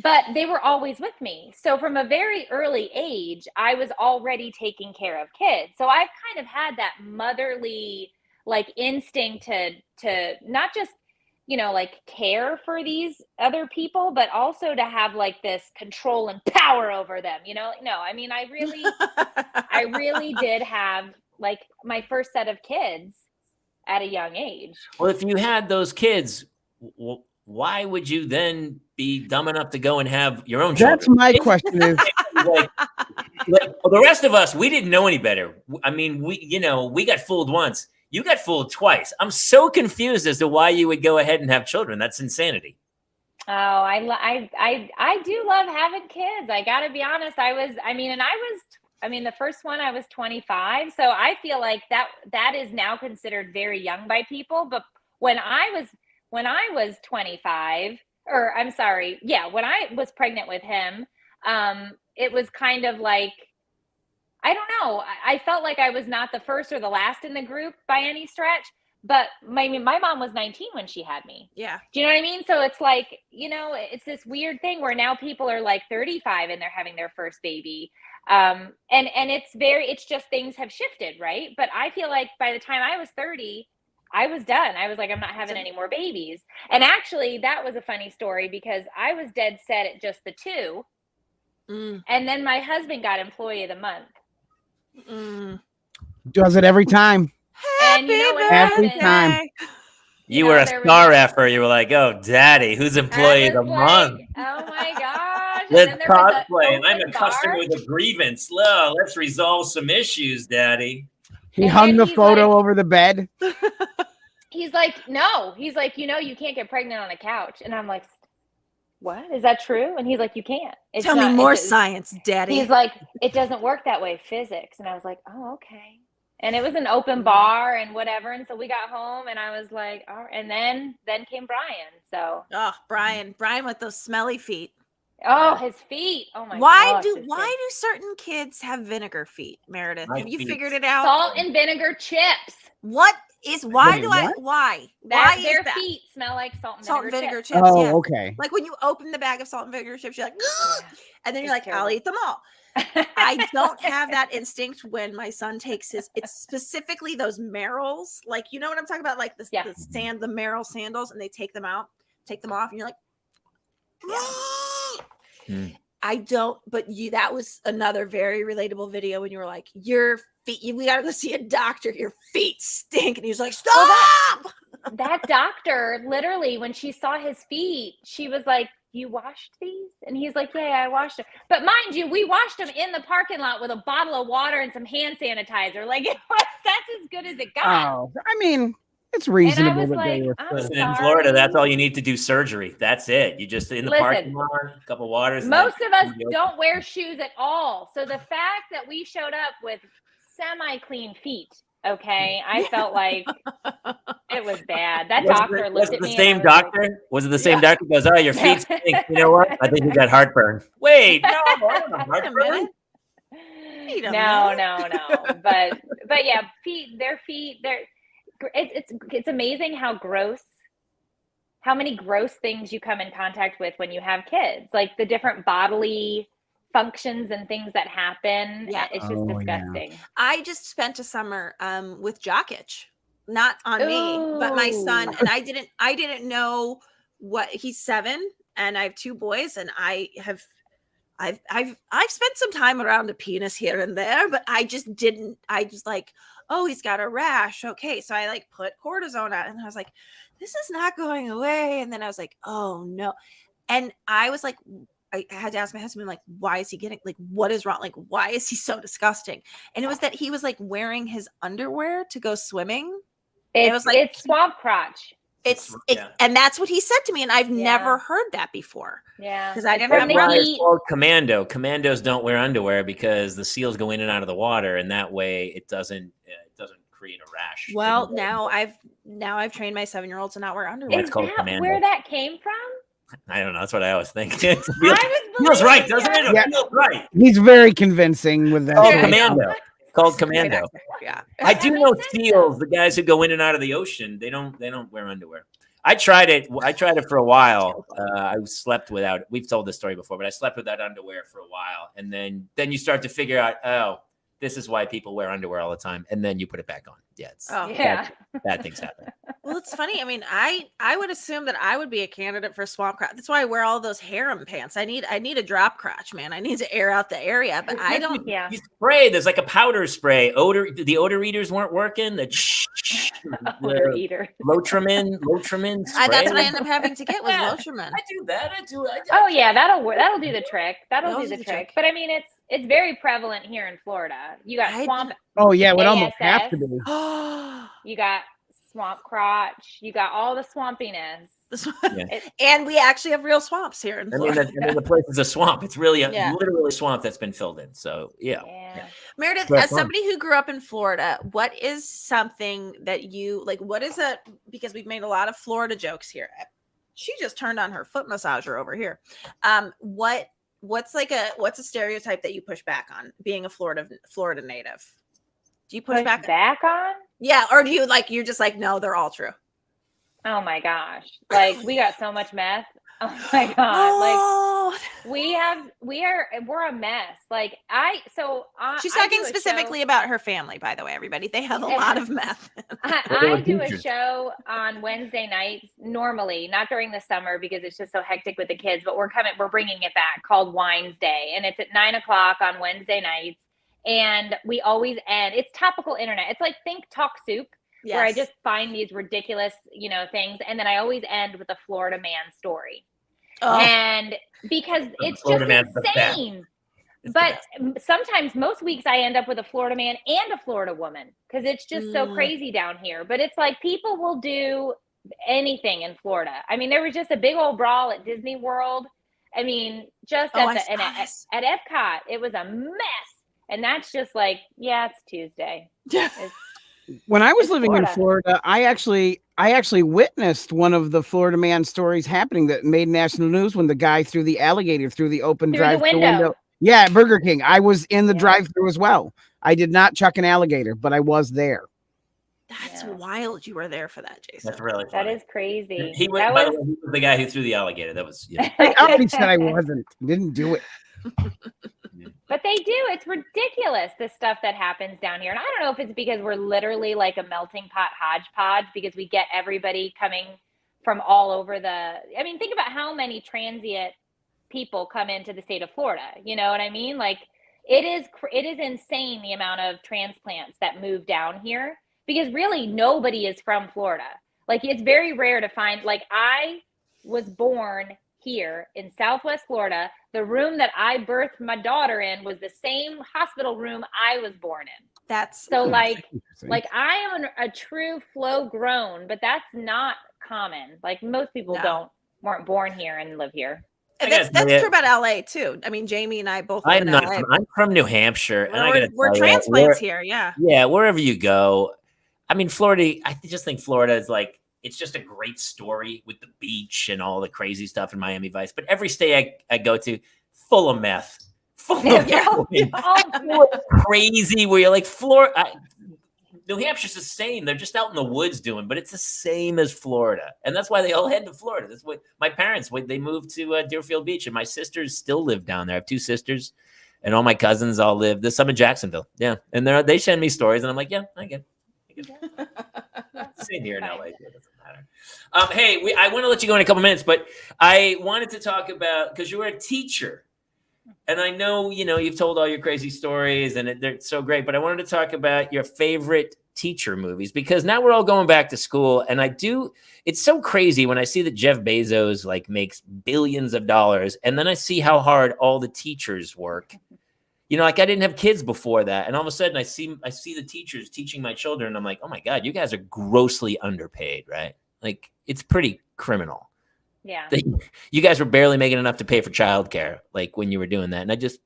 But they were always with me. So from a very early age, I was already taking care of kids. So I've kind of had that motherly like instinct to not just, like care for these other people, but also to have like this control and power over them, No, I mean, I really did have like my first set of kids at a young age. Well, if you had those kids, why would you then be dumb enough to go and have your own children? That's my question is, like, well, the rest of us, we didn't know any better. I mean, we got fooled once. You got fooled twice. I'm so confused as to why you would go ahead and have children. That's insanity. Oh, I do love having kids. I got to be honest. The first one I was 25. So I feel like that is now considered very young by people. But when I was 25, or I'm sorry, yeah, when I was pregnant with him, it was kind of like, I don't know. I felt like I was not the first or the last in the group by any stretch. But my mom was 19 when she had me. Yeah. Do you know what I mean? So it's like, it's this weird thing where now people are like 35 and they're having their first baby. And it's just things have shifted, right? But I feel like by the time I was 30, I was done. I was like, I'm not having any more babies. And actually, that was a funny story because I was dead set at just the 2. And then my husband got Employee of the Month. Does it every time. And you know what every happened? time. You were a star effer. You were like, oh, daddy, who's Employee of the Month? Oh my gosh. Let's cosplay. And I'm a customer with a grievance. Let's resolve some issues, daddy. He hung the photo over the bed. He's like, no. He's like, you can't get pregnant on a couch. And I'm like, what? Is that true? And he's like, you can't. Tell me more science, daddy. He's like, it doesn't work that way, physics. And I was like, oh, okay. And it was an open bar and whatever. And so we got home and I was like, all right. And then came Brian. So. Oh, Brian with those smelly feet. Oh, his feet. Oh my Why gosh. do certain kids have vinegar feet, Meredith? Have you figured it out? Salt and vinegar chips. Why? Why? Why their feet smell like salt and vinegar chips. Oh, yeah. okay. Like when you open the bag of salt and vinegar chips, you're like, and then you're like, terrible. I'll eat them all. I don't have that instinct when my son takes it's specifically those Merrells. Like, you know what I'm talking about? Like the Merrell sandals, and they take them off, and you're like, I don't, but that was another very relatable video when you were like, your feet, we got to go see a doctor. Your feet stink. And he was like, stop. That doctor, literally, when she saw his feet, she was like, you washed these? And he's like, yeah, I washed them. But mind you, we washed them in the parking lot with a bottle of water and some hand sanitizer. Like, that's as good as it got. Oh, I mean, it's reasonable that they were. Listen, in Florida, that's all you need to do surgery. That's it. You just in the parking lot, a couple waters. Most of us don't wear shoes at all. So the fact that we showed up with semi-clean feet, okay, I felt like it was bad. That doctor looked at me. Was it the same doctor? Was it the same doctor? Goes, oh, your feet stink. You know what? I think you got heartburn. Wait, no, I don't have heartburn. No. But yeah, their feet, it's amazing how many gross things you come in contact with when you have kids, like the different bodily functions and things that happen. Yeah, it's just disgusting. Yeah. I just spent a summer with jock itch, not on me, but my son, and I didn't know what he's 7 and I have 2 boys, and I've spent some time around a penis here and there, but I just like, oh, he's got a rash. Okay. So I like put cortisone on, and I was like, this is not going away. And then I was like, oh no. And I was like, I had to ask my husband, like, why is he getting, like, what is wrong? Like, why is he so disgusting? And it was that he was like wearing his underwear to go swimming. It was like, it's swamp crotch. And that's what he said to me. And I've never heard that before. Yeah. Because I didn't have it's called commando. Commandos don't wear underwear because the seals go in and out of the water. And that way it doesn't create a rash. Well, now I've trained my 7-year-old to not wear underwear. Is that where that came from? I don't know. That's what I always think. Feels right, doesn't it? Yeah. It feels right. He's very convincing with that. Oh, commando. Called commando. Yeah. I do know seals, the guys who go in and out of the ocean, they don't wear underwear. I tried it for a while. I slept without, we've told this story before, but I slept without underwear for a while. And then you start to figure out, oh, this is why people wear underwear all the time. And then you put it back on. Yeah. Bad things happen. Well, it's funny. I mean, I would assume that I would be a candidate for swamp crotch. That's why I wear all those harem pants. I need a drop crotch, man. I need to air out the area, but I don't. Yeah. You spray. There's like a powder spray. The odor readers weren't working. Overeater. Lotrimin spray. That's what I end up having to get was Yeah, Lotrimin. I do that. Oh yeah, that'll work. That'll do the trick. That'll That'll do do the the trick. trick. But I mean, it's very prevalent here in Florida. You got swamp. Oh yeah, it would almost have to be. You got swamp crotch. You got all the swampiness. And we actually have real swamps here in Florida. The place is a swamp. It's really literally a swamp that's been filled in. So yeah. Meredith, as somebody who grew up in Florida, what is something that you like? What is it? Because we've made a lot of Florida jokes here. She just turned on her foot massager over here. What's a stereotype that you push back on being a Florida native? Do you push back on? Yeah, or do you you're just like, no, they're all true? Oh my gosh. Like we got so much meth. Oh my God. Like we're a mess. Like she's talking specifically about her family, by the way, everybody. They have a lot of meth. I do a show on Wednesday nights normally, not during the summer because it's just so hectic with the kids, but we're bringing it back, called Wine's Day. And it's at 9:00 on Wednesday nights. And we always end, it's topical internet. It's like think Talk Soup. Yes. Where I just find these ridiculous, things. And then I always end with a Florida man story. Oh. And because it's just insane. But sometimes, most weeks I end up with a Florida man and a Florida woman because it's just so crazy down here. But it's like people will do anything in Florida. I mean, there was just a big old brawl at Disney World. I mean, just at Epcot, it was a mess. And that's just like, it's Tuesday. When I was living in Florida, I actually witnessed one of the Florida man stories happening that made national news when the guy threw the alligator through the open drive-through window. Yeah, at Burger King. I was in the drive-through as well. I did not chuck an alligator, but I was there. That's wild. You were there for that, Jason. That's really funny. That is crazy. He was the guy who threw the alligator. That was I already said I wasn't. Didn't do it. But they do. It's ridiculous, the stuff that happens down here. And I don't know if it's because we're literally like a melting pot hodgepodge because we get everybody coming from all over think about how many transient people come into the state of Florida. You know what I mean? Like it is insane the amount of transplants that move down here because really nobody is from Florida. Like it's very rare to find, I was born here in Southwest Florida. The room that I birthed my daughter in was the same hospital room I was born in. That's so I am a true flow grown, but that's not common. Like most people weren't born here and live here. That's true about LA too. I mean, Jamie and I both live in LA. I'm from New Hampshire, and we're transplants here. Yeah, wherever you go. I mean, Florida. I just think Florida is it's just a great story with the beach and all the crazy stuff in Miami Vice. But every state I go to, full of meth, crazy. Where you're like, Florida, New Hampshire's the same. They're just out in the woods but it's the same as Florida, and that's why they all head to Florida. That's what my parents they moved to Deerfield Beach, and my sisters still live down there. I have two sisters, and all my cousins all live. There's some in Jacksonville, and they send me stories, and I'm like, I get it. Same here in LA. It doesn't matter. Hey, I want to let you go in a couple minutes, but I wanted to talk about, because you were a teacher, and I know you've told all your crazy stories, and they're so great. But I wanted to talk about your favorite teacher movies, because now we're all going back to school, and it's so crazy when I see that Jeff Bezos makes billions of dollars, and then I see how hard all the teachers work. I didn't have kids before that. And all of a sudden I see the teachers teaching my children. And I'm like, oh my God, you guys are grossly underpaid, right? It's pretty criminal. Yeah. You guys were barely making enough to pay for childcare, when you were doing that. And it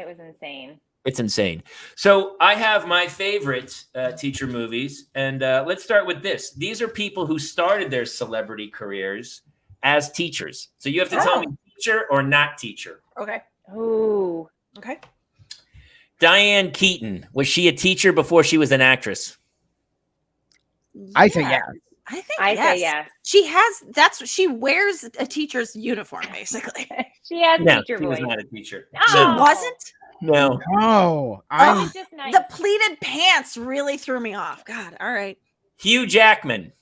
was insane. It's insane. So I have my favorite teacher movies. And let's start with this. These are people who started their celebrity careers as teachers. So you have to tell me teacher or not teacher. Okay. Ooh. Okay. Diane Keaton, was she a teacher before she was an actress? I say yes. I say yes. She wears a teacher's uniform, basically. She has a teacher voice. She was not a teacher. She wasn't? No. Oh, just nice. The pleated pants really threw me off. God, all right. Hugh Jackman.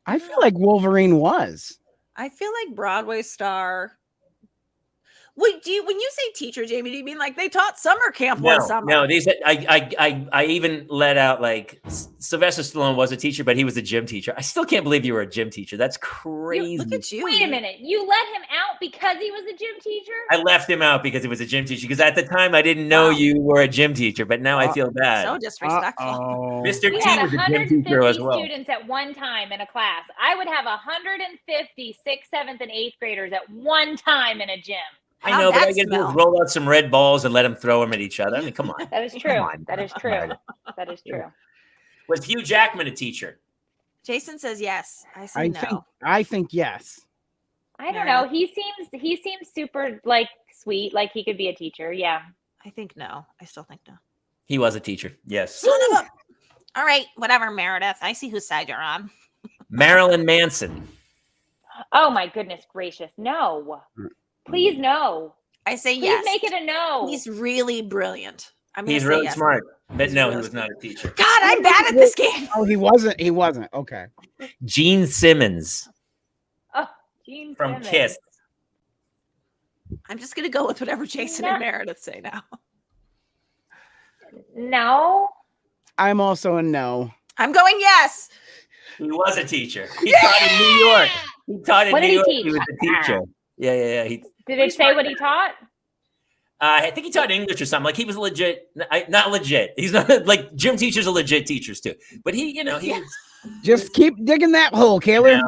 I feel like Wolverine was. I feel like Broadway star. Wait, when you say teacher, Jamie, do you mean like they taught summer camp one summer? No, these I even let out like Sylvester Stallone was a teacher, but he was a gym teacher. I still can't believe you were a gym teacher. That's crazy. Look at you. Wait a minute. You let him out because he was a gym teacher? I left him out because he was a gym teacher. Because at the time I didn't know you were a gym teacher, but now I feel bad. So disrespectful. Mr. We T had was a gym teacher as 150 well. students at one time in a class. I would have 150 6th, 7th, and 8th graders at one time in a gym. I know, but I get to roll out some red balls and let them throw them at each other. I mean, come on. That is true. That is true. That is true. Was Hugh Jackman a teacher? Jason says yes. I say no. I think yes. I don't know. He seems super like sweet, like he could be a teacher. Yeah. I think no. I still think no. He was a teacher. Yes. Son of a. All right, whatever, Meredith. I see whose side you're on. Marilyn Manson. Oh my goodness gracious. No. Please no. I say Please yes. make it a no. He's really brilliant. He's really smart. But no, he was not a teacher. God, I'm bad at this game. Oh, he wasn't. He wasn't. Okay. Gene Simmons. Oh, Gene from Simmons. Kiss. I'm just gonna go with whatever Jason and Meredith say now. No. I'm also a no. I'm going yes. He was a teacher. He taught in New York. He taught in What New did he York. teach? He was a teacher. Yeah. Did it say what he taught? I think he taught English or something. Like he was legit. Not legit. He's not like gym teachers are legit teachers too. But he was. Just keep digging that hole, Kayla.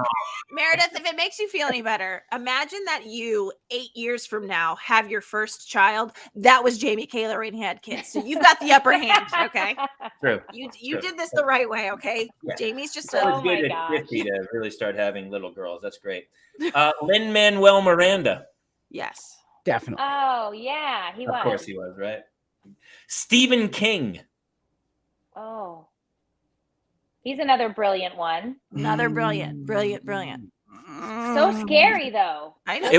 Meredith, if it makes you feel any better, imagine that you 8 years from now have your first child. That was Jamie Kaler and had kids. So you've got the upper hand, okay? True. You did this the right way, okay? Yeah. Jamie's just It was good at 50 to really start having little girls. That's great. Lin-Manuel Miranda. Yes. Definitely. Oh, yeah, he was. Of course he was, right? Stephen King. Oh. He's another brilliant one. Another brilliant. So scary, though. I know.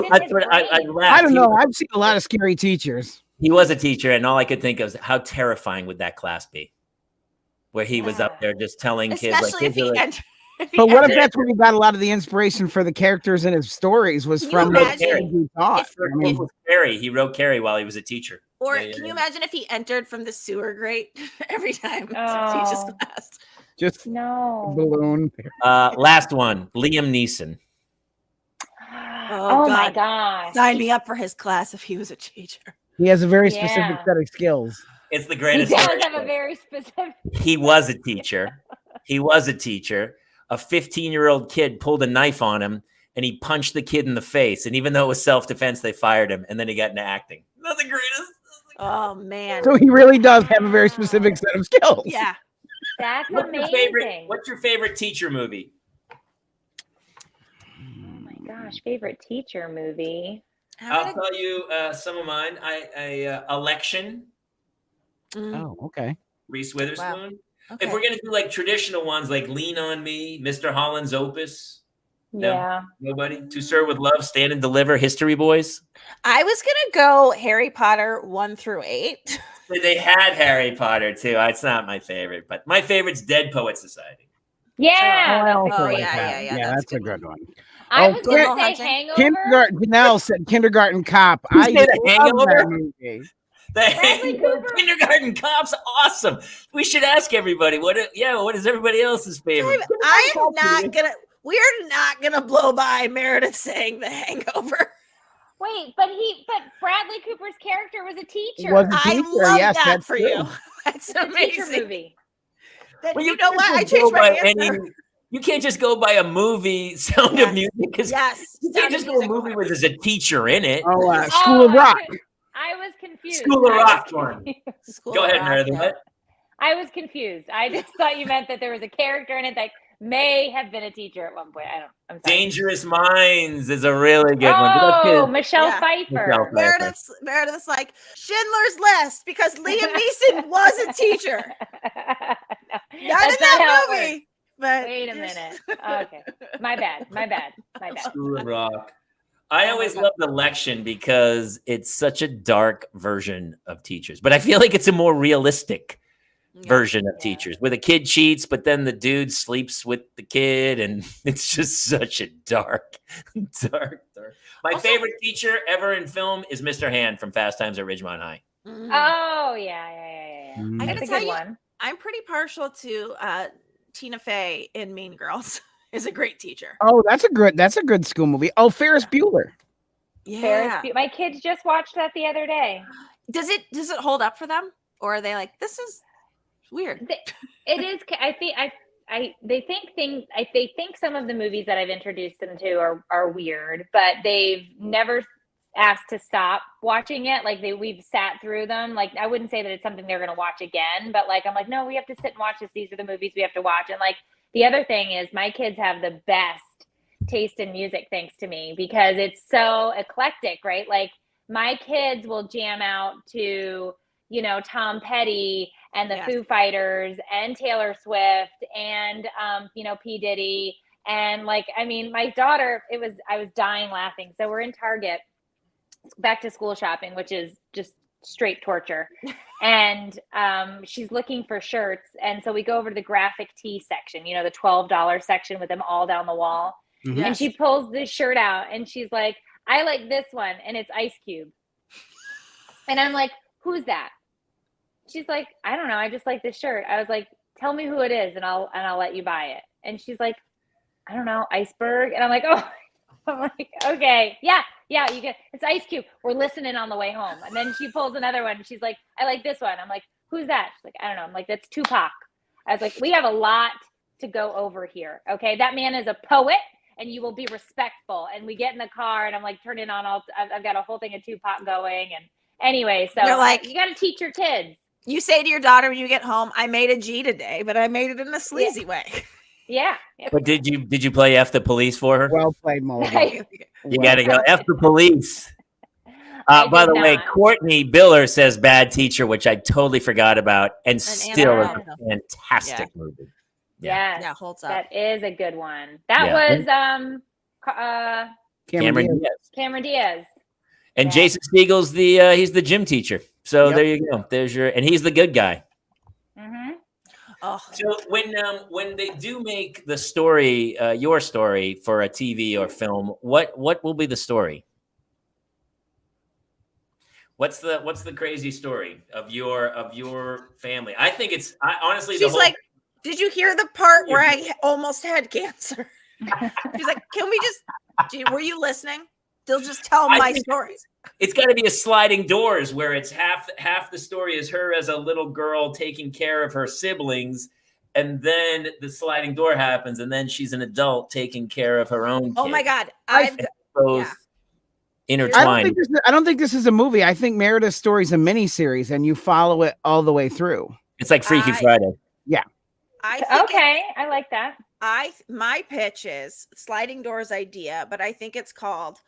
I don't know. I've seen a lot of scary teachers. He was a teacher, and all I could think of was how terrifying would that class be? Where he was up there just telling kids, especially if he entered. But what if that's where he got a lot of the inspiration for the characters in his stories was from the kids he taught? It was Carrie. He wrote Carrie while he was a teacher. Or can you imagine if he entered from the sewer grate every time to teach his class? Just no balloon. Last one, Liam Neeson. Oh my gosh. Sign me up for his class if he was a teacher. He has a very specific set of skills. It's the greatest. He does have a very specific. He was a teacher. A 15-year-old kid pulled a knife on him and he punched the kid in the face. And even though it was self-defense, they fired him. And then he got into acting. Not the greatest. Oh, man. So he really does have a very specific set of skills. Yeah. That's amazing. What's your favorite teacher movie? Oh my gosh, favorite teacher movie. I'll tell you some of mine. Election. Oh, okay. Reese Witherspoon. Wow. Okay. If we're gonna do like traditional ones like Lean on Me, Mr. Holland's Opus. Yeah. Nobody. To Serve with Love, Stand and Deliver, History Boys. I was gonna go Harry Potter 1 through 8. They had Harry Potter too. It's not my favorite, but my favorite's Dead Poet Society. Yeah. Yeah. That's a good one. I was gonna say Hangover. Janelle said Kindergarten Cop. You say The love Hangover? that movie. Kindergarten Cop's awesome. We should ask everybody what is everybody else's favorite? We are not gonna blow by Meredith saying The Hangover. Wait, but Bradley Cooper's character was a teacher. I love that for you. That's amazing. Teacher movie. Well, you know what? I changed my answer. You can't just go by a movie, Sound of Music, because you can't just go a movie where there's a teacher in it. School of Rock. I was confused. School of Rock one. Go ahead, Meredith. I was confused. I just thought you meant that there was a character in it that may have been a teacher at one point. I'm sorry. Dangerous Minds is a really good one. Oh, Michelle Pfeiffer. Meredith's like Schindler's List because Liam Neeson was a teacher. Not in that movie. But wait a minute. Okay. My bad. School of Rock. I always loved Election because it's such a dark version of teachers, but I feel like it's a more realistic version of teachers where the kid cheats, but then the dude sleeps with the kid, and it's just such a dark. My favorite teacher ever in film is Mr. Hand from Fast Times at Ridgemont High. Oh yeah. I That's gotta a tell good you, one. I'm pretty partial to Tina Fey in Mean Girls. Is a great teacher. Oh, that's a good school movie. Oh, Ferris Bueller. Yeah. My kids just watched that the other day. Does it hold up for them, or are they like, this is weird? It is. They think some of the movies that I've introduced them to are weird, but they've never asked to stop watching it. Like we've sat through them. Like I wouldn't say that it's something they're going to watch again, but like I'm like, no, we have to sit and watch this. These are the movies we have to watch. And like the other thing is, my kids have the best taste in music thanks to me, because it's so eclectic, right? Like my kids will jam out to, you know, Tom Petty and the Foo Fighters and Taylor Swift and you know, P. Diddy. And like, I mean, my daughter, I was dying laughing. So we're in Target, back to school shopping, which is just straight torture. And she's looking for shirts. And so we go over to the graphic tee section, you know, the $12 section with them all down the wall. Mhm. And she pulls this shirt out and she's like, I like this one. And it's Ice Cube. And I'm like, who's that? She's like, I don't know. I just like this shirt. I was like, tell me who it is and I'll let you buy it. And she's like, I don't know, Iceberg. And I'm like, oh, I'm like, okay, yeah, you get, it's Ice Cube. We're listening on the way home. And then she pulls another one. And she's like, I like this one. I'm like, who's that? She's like, I don't know. I'm like, that's Tupac. I was like, we have a lot to go over here. Okay. That man is a poet and you will be respectful. And we get in the car and I'm like, turn it on. I've got a whole thing of Tupac going. And anyway, so you're like, you got to teach your kids. You say to your daughter when you get home, I made a G today, but I made it in a sleazy way. Yeah. But did you play F the Police for her? Well played, Mulligan. You got to go F the Police. By the way, Courtney Biller says Bad Teacher, which I totally forgot about, and still is a fantastic movie. Yeah, holds up. That is a good one. That was Cameron Diaz. Cameron Diaz. And Jason Segel's he's the gym teacher. So there you go. And he's the good guy. Mm-hmm. Oh. So when they do make the story, your story for a TV or film, what will be the story? What's the crazy story of your family? I think honestly. She's like, did you hear the part where I almost had cancer? She's like, can we just? Were you listening? They'll just tell my stories. It's got to be a sliding doors where it's half the story is her as a little girl taking care of her siblings, and then the sliding door happens, and then she's an adult taking care of her own. Oh my God! Intertwined. I don't think this is a movie. I think Meredith's story is a miniseries, and you follow it all the way through. It's like Freaky Friday. Yeah. I like that. My pitch is sliding doors idea, but I think it's called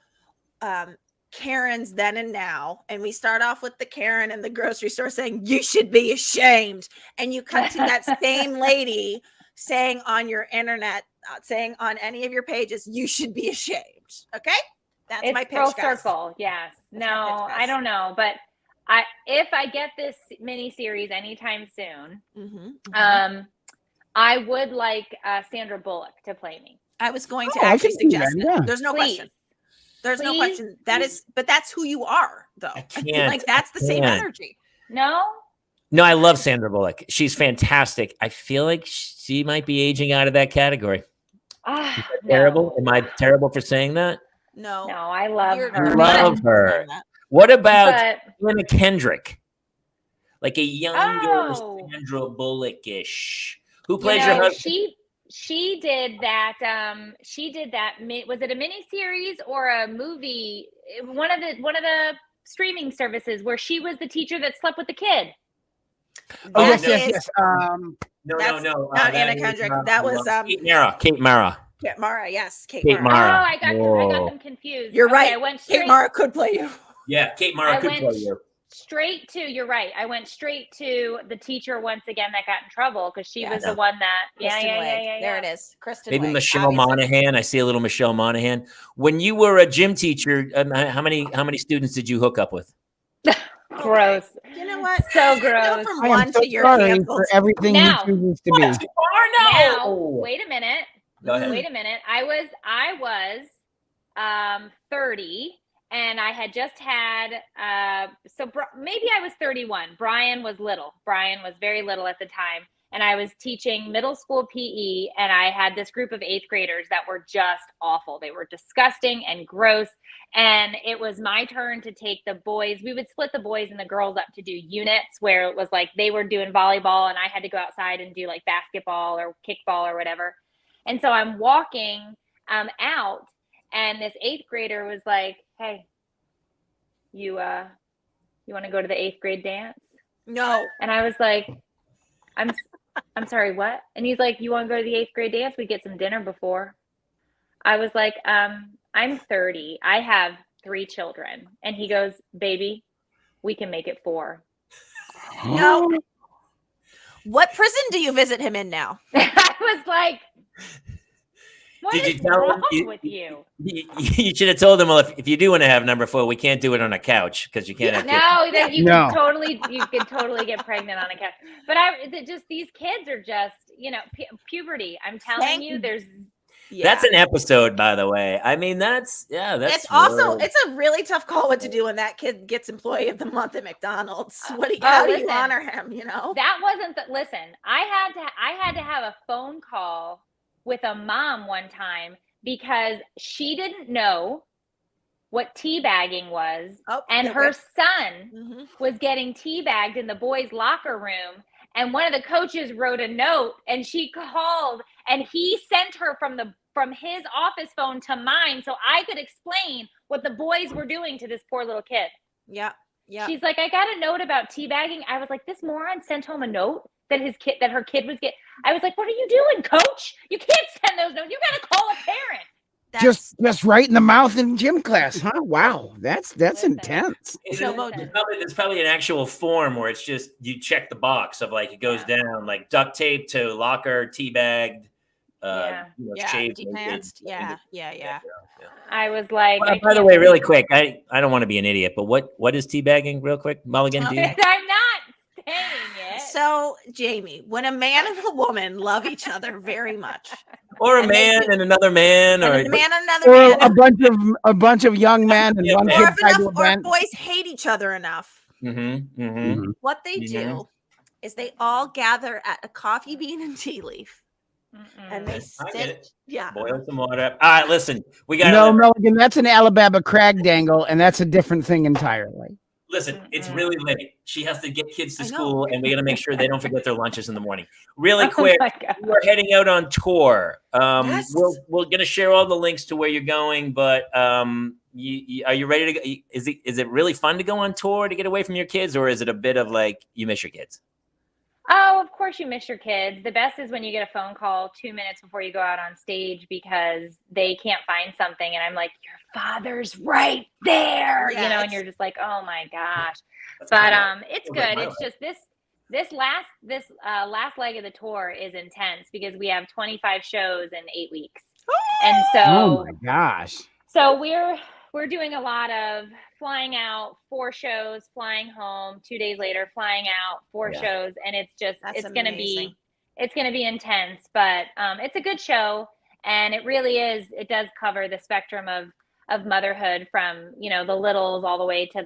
Karen's Then and Now. And we start off with the Karen in the grocery store saying, you should be ashamed. And you cut to that same lady saying on your internet, saying on any of your pages, you should be ashamed. Okay? That's my pitch, guys. Circle. Yes. No, I don't know. But if I get this mini series anytime soon, I would like Sandra Bullock to play me. I was going to actually suggest it. Yeah. There's no question. There's no question. But that's who you are, though. I can't. Like that's the same energy. No, I love Sandra Bullock. She's fantastic. I feel like she might be aging out of that category. Terrible? Am I terrible for saying that? No, I love her. I love her. What about Anna Kendrick? Like a younger Sandra Bullock-ish. Who plays your husband? She did that. Was it a mini series or a movie? One of the streaming services where she was the teacher that slept with the kid. Oh yes. No. Not Anna Kendrick. That was Kate Mara. Kate Mara. Yes, Kate Mara. Oh, I got them confused. You're right. I went Kate Mara could play you. Yeah, Kate Mara could play you. You're right. I went straight to the teacher once again that got in trouble because she was the one that. Yeah. There it is. Kristen. Maybe Wiig, Michelle obviously. Monaghan. I see a little Michelle Monaghan. When you were a gym teacher, how many students did you hook up with? Gross. You know what? So gross. From I one am so to your sorry canceled. for everything he chooses to be. Now, wait a minute. Go ahead. Wait a minute. I was 30 and I had just had, maybe I was 31. Brian was little. Brian was very little at the time. And I was teaching middle school PE, and I had this group of 8th graders that were just awful. They were disgusting and gross. And it was my turn to take the boys. We would split the boys and the girls up to do units where it was like they were doing volleyball and I had to go outside and do like basketball or kickball or whatever. And so I'm walking out, and this 8th grader was like, "Hey, you want to go to the 8th grade dance?" No. And I was like, I'm sorry, what? And he's like, "You want to go to the 8th grade dance? We get some dinner before." I was like, I'm 30. I have 3 children. And he goes, "Baby, we can make it 4." No. What prison do you visit him in now? I was like, what Did is you tell wrong him with you? You should have told him, well, if you do want to have number 4, we can't do it on a couch because you can't have No, that you No. could totally get pregnant on a couch. But just these kids are just, puberty. I'm telling you, there's. Yeah. That's an episode, by the way. I mean, that's It's also it's a really tough call what to do when that kid gets employee of the month at McDonald's. How do you honor him? That wasn't listen. I had to have a phone call with a mom one time because she didn't know what teabagging was, and her son was getting teabagged in the boys' locker room. And one of the coaches wrote a note, and she called, and he sent her from his office phone to mine so I could explain what the boys were doing to this poor little kid. Yeah. Yeah. She's like, "I got a note about teabagging." I was like, this moron sent home a note that her kid was getting. I was like, "What are you doing, coach? You can't send those notes. You got to call a parent." Just right in the mouth in gym class, huh? Wow, that's intense. There's probably an actual form where it's just you check the box of like it goes down like duct tape to locker, teabagged, shaved, depanced. Yeah. I was like, well, by the way, really quick, I don't want to be an idiot, but what is teabagging, real quick, Mulligan? Do you? I'm not saying it. So, Jamie, when a man and a woman love each other very much, or a man and another man, or a man and another man, a bunch of young men and one kid tried to or if boys hate each other enough, what they do is they all gather at a coffee bean and tea leaf. And they sit, boil some water. All right, listen, we got Mulligan, that's an Alabama crag dangle, and that's a different thing entirely. Listen, it's really late. She has to get kids to school, and we got to make sure they don't forget their lunches in the morning. Really quick, we're heading out on tour. We're going to share all the links to where you're going, but are you ready to go? Is it really fun to go on tour to get away from your kids, or is it a bit of like you miss your kids? Oh, of course you miss your kids. The best is when you get a phone call 2 minutes before you go out on stage because they can't find something. And I'm like, "Your father's right there," and you're just like, "Oh my gosh." But it's good. It's just this last leg of the tour is intense because we have 25 shows in 8 weeks. And so, oh my gosh. So we're doing a lot of flying out, 4 shows, flying home, 2 days later, flying out, 4 shows. And it's just, it's going to be intense, but it's a good show. And it really is, it does cover the spectrum of motherhood from, the littles all the way to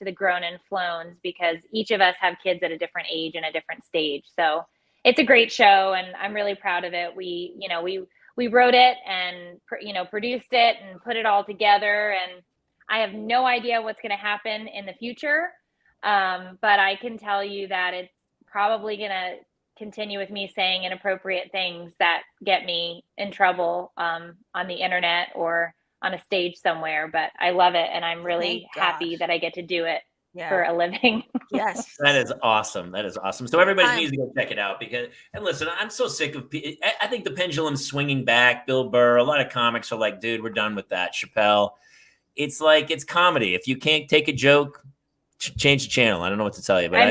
the grown and flown, because each of us have kids at a different age and a different stage. So it's a great show and I'm really proud of it. We wrote it and, produced it and put it all together. And I have no idea what's going to happen in the future. But I can tell you that it's probably going to continue with me saying inappropriate things that get me in trouble on the internet or on a stage somewhere. But I love it. And I'm really happy that I get to do it for a living. Yes. That is awesome. So everybody needs to go check it out and listen, I'm so sick of, I think the pendulum's swinging back. Bill Burr, a lot of comics are like, dude, we're done with that. Chappelle. It's like, it's comedy. If you can't take a joke, change the channel. I don't know what to tell you, but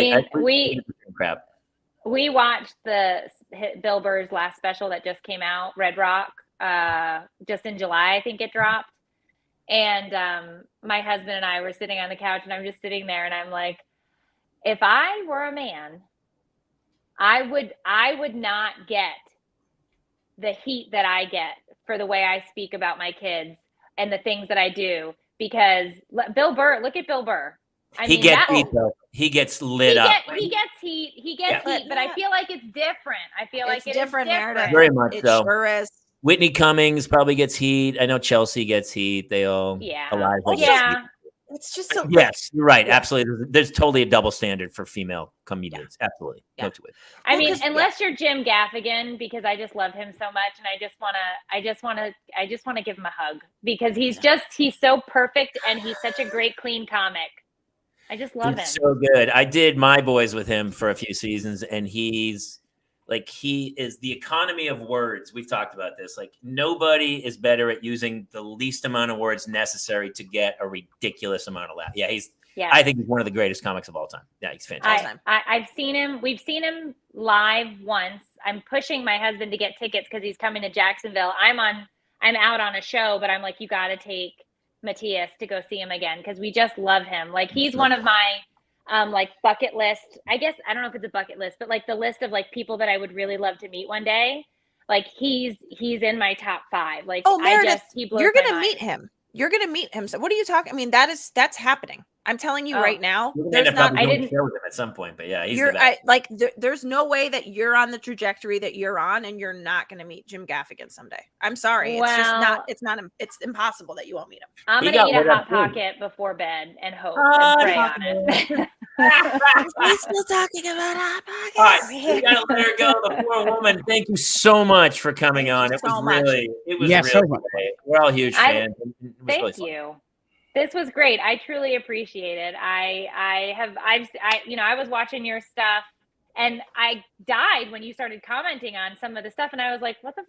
we watched the Bill Burr's last special that just came out, Red Rock, just in July, I think it dropped. And my husband and I were sitting on the couch and I'm just sitting there and I'm like, if I were a man, I would not get the heat that I get for the way I speak about my kids. and the things that I do. Because Bill Burr, look at Bill Burr. He gets heat, though. He gets lit up. He gets heat. He gets heat, but I feel like it's different. I feel like it's different. Meredith. Very much it so. Sure is. Whitney Cummings probably gets heat. I know Chelsea gets heat. They all It's just so. Yes, you're right. Yeah. Absolutely. There's totally a double standard for female comedians. Yeah. Absolutely. Yeah. Go to it. I mean, unless you're Jim Gaffigan, because I just love him so much, and I just wanna give him a hug because he's so perfect and he's such a great, clean comic. I just love him. So good. I did My Boys with him for a few seasons, and he is the economy of words. We've talked about this. Like, nobody is better at using the least amount of words necessary to get a ridiculous amount of laugh. Yeah, I think he's one of the greatest comics of all time. Yeah, he's fantastic. I've seen him. We've seen him live once. I'm pushing my husband to get tickets because he's coming to Jacksonville. I'm out on a show, but I'm like, you got to take Matthias to go see him again because we just love him. Like, he's one of my like bucket list. I guess I don't know if it's a bucket list, but like the list of like people that I would really love to meet one day. Like he's in my top 5. Like, oh, Meredith, you're gonna meet him. You're gonna meet him. So what are you talking? I mean, that's happening. I'm telling you right now. There's not. I didn't share with him at some point, but yeah, he's there's no way that you're on the trajectory that you're on, and you're not going to meet Jim Gaffigan someday. I'm sorry, it's just not. It's not. It's impossible that you won't meet him. I'm gonna eat a Hot Pocket before bed and hope and pray on it. We're still talking about Hot Pockets. All right, we gotta let her go. The poor woman. Thank you so much for coming on. It was really great. We're all huge fans. Thank you. This was great. I truly appreciate it. I was watching your stuff and I died when you started commenting on some of the stuff. And I was like, what the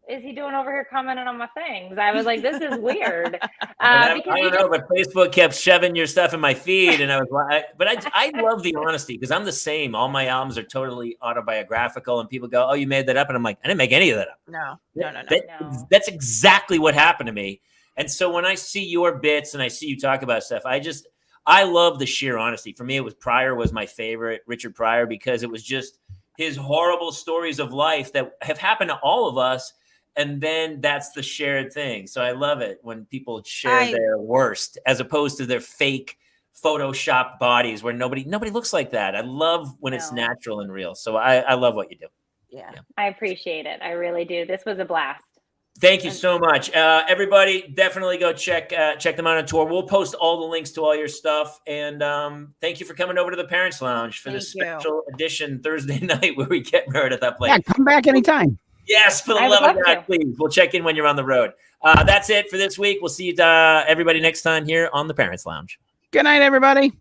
is he doing over here commenting on my things? I was like, this is weird. I don't know, but Facebook kept shoving your stuff in my feed. And I was like, I love the honesty because I'm the same. All my albums are totally autobiographical and people go, oh, you made that up. And I'm like, I didn't make any of that up. No. That's exactly what happened to me. And so when I see your bits and I see you talk about stuff, I love the sheer honesty. For me, it was Pryor was my favorite, Richard Pryor, because it was just his horrible stories of life that have happened to all of us. And then that's the shared thing. So I love it when people share their worst as opposed to their fake Photoshopped bodies where nobody looks like that. I love when it's natural and real. So I love what you do. Yeah. I appreciate it. I really do. This was a blast. Thank you so much. Everybody, definitely go check them out on tour. We'll post all the links to all your stuff. And thank you for coming over to the Parents Lounge for this special edition Thursday night where we get Meredith up late. Yeah, come back anytime. Yes, for the love of God, please. We'll check in when you're on the road. That's it for this week. We'll see you everybody next time here on the Parents Lounge. Good night, everybody.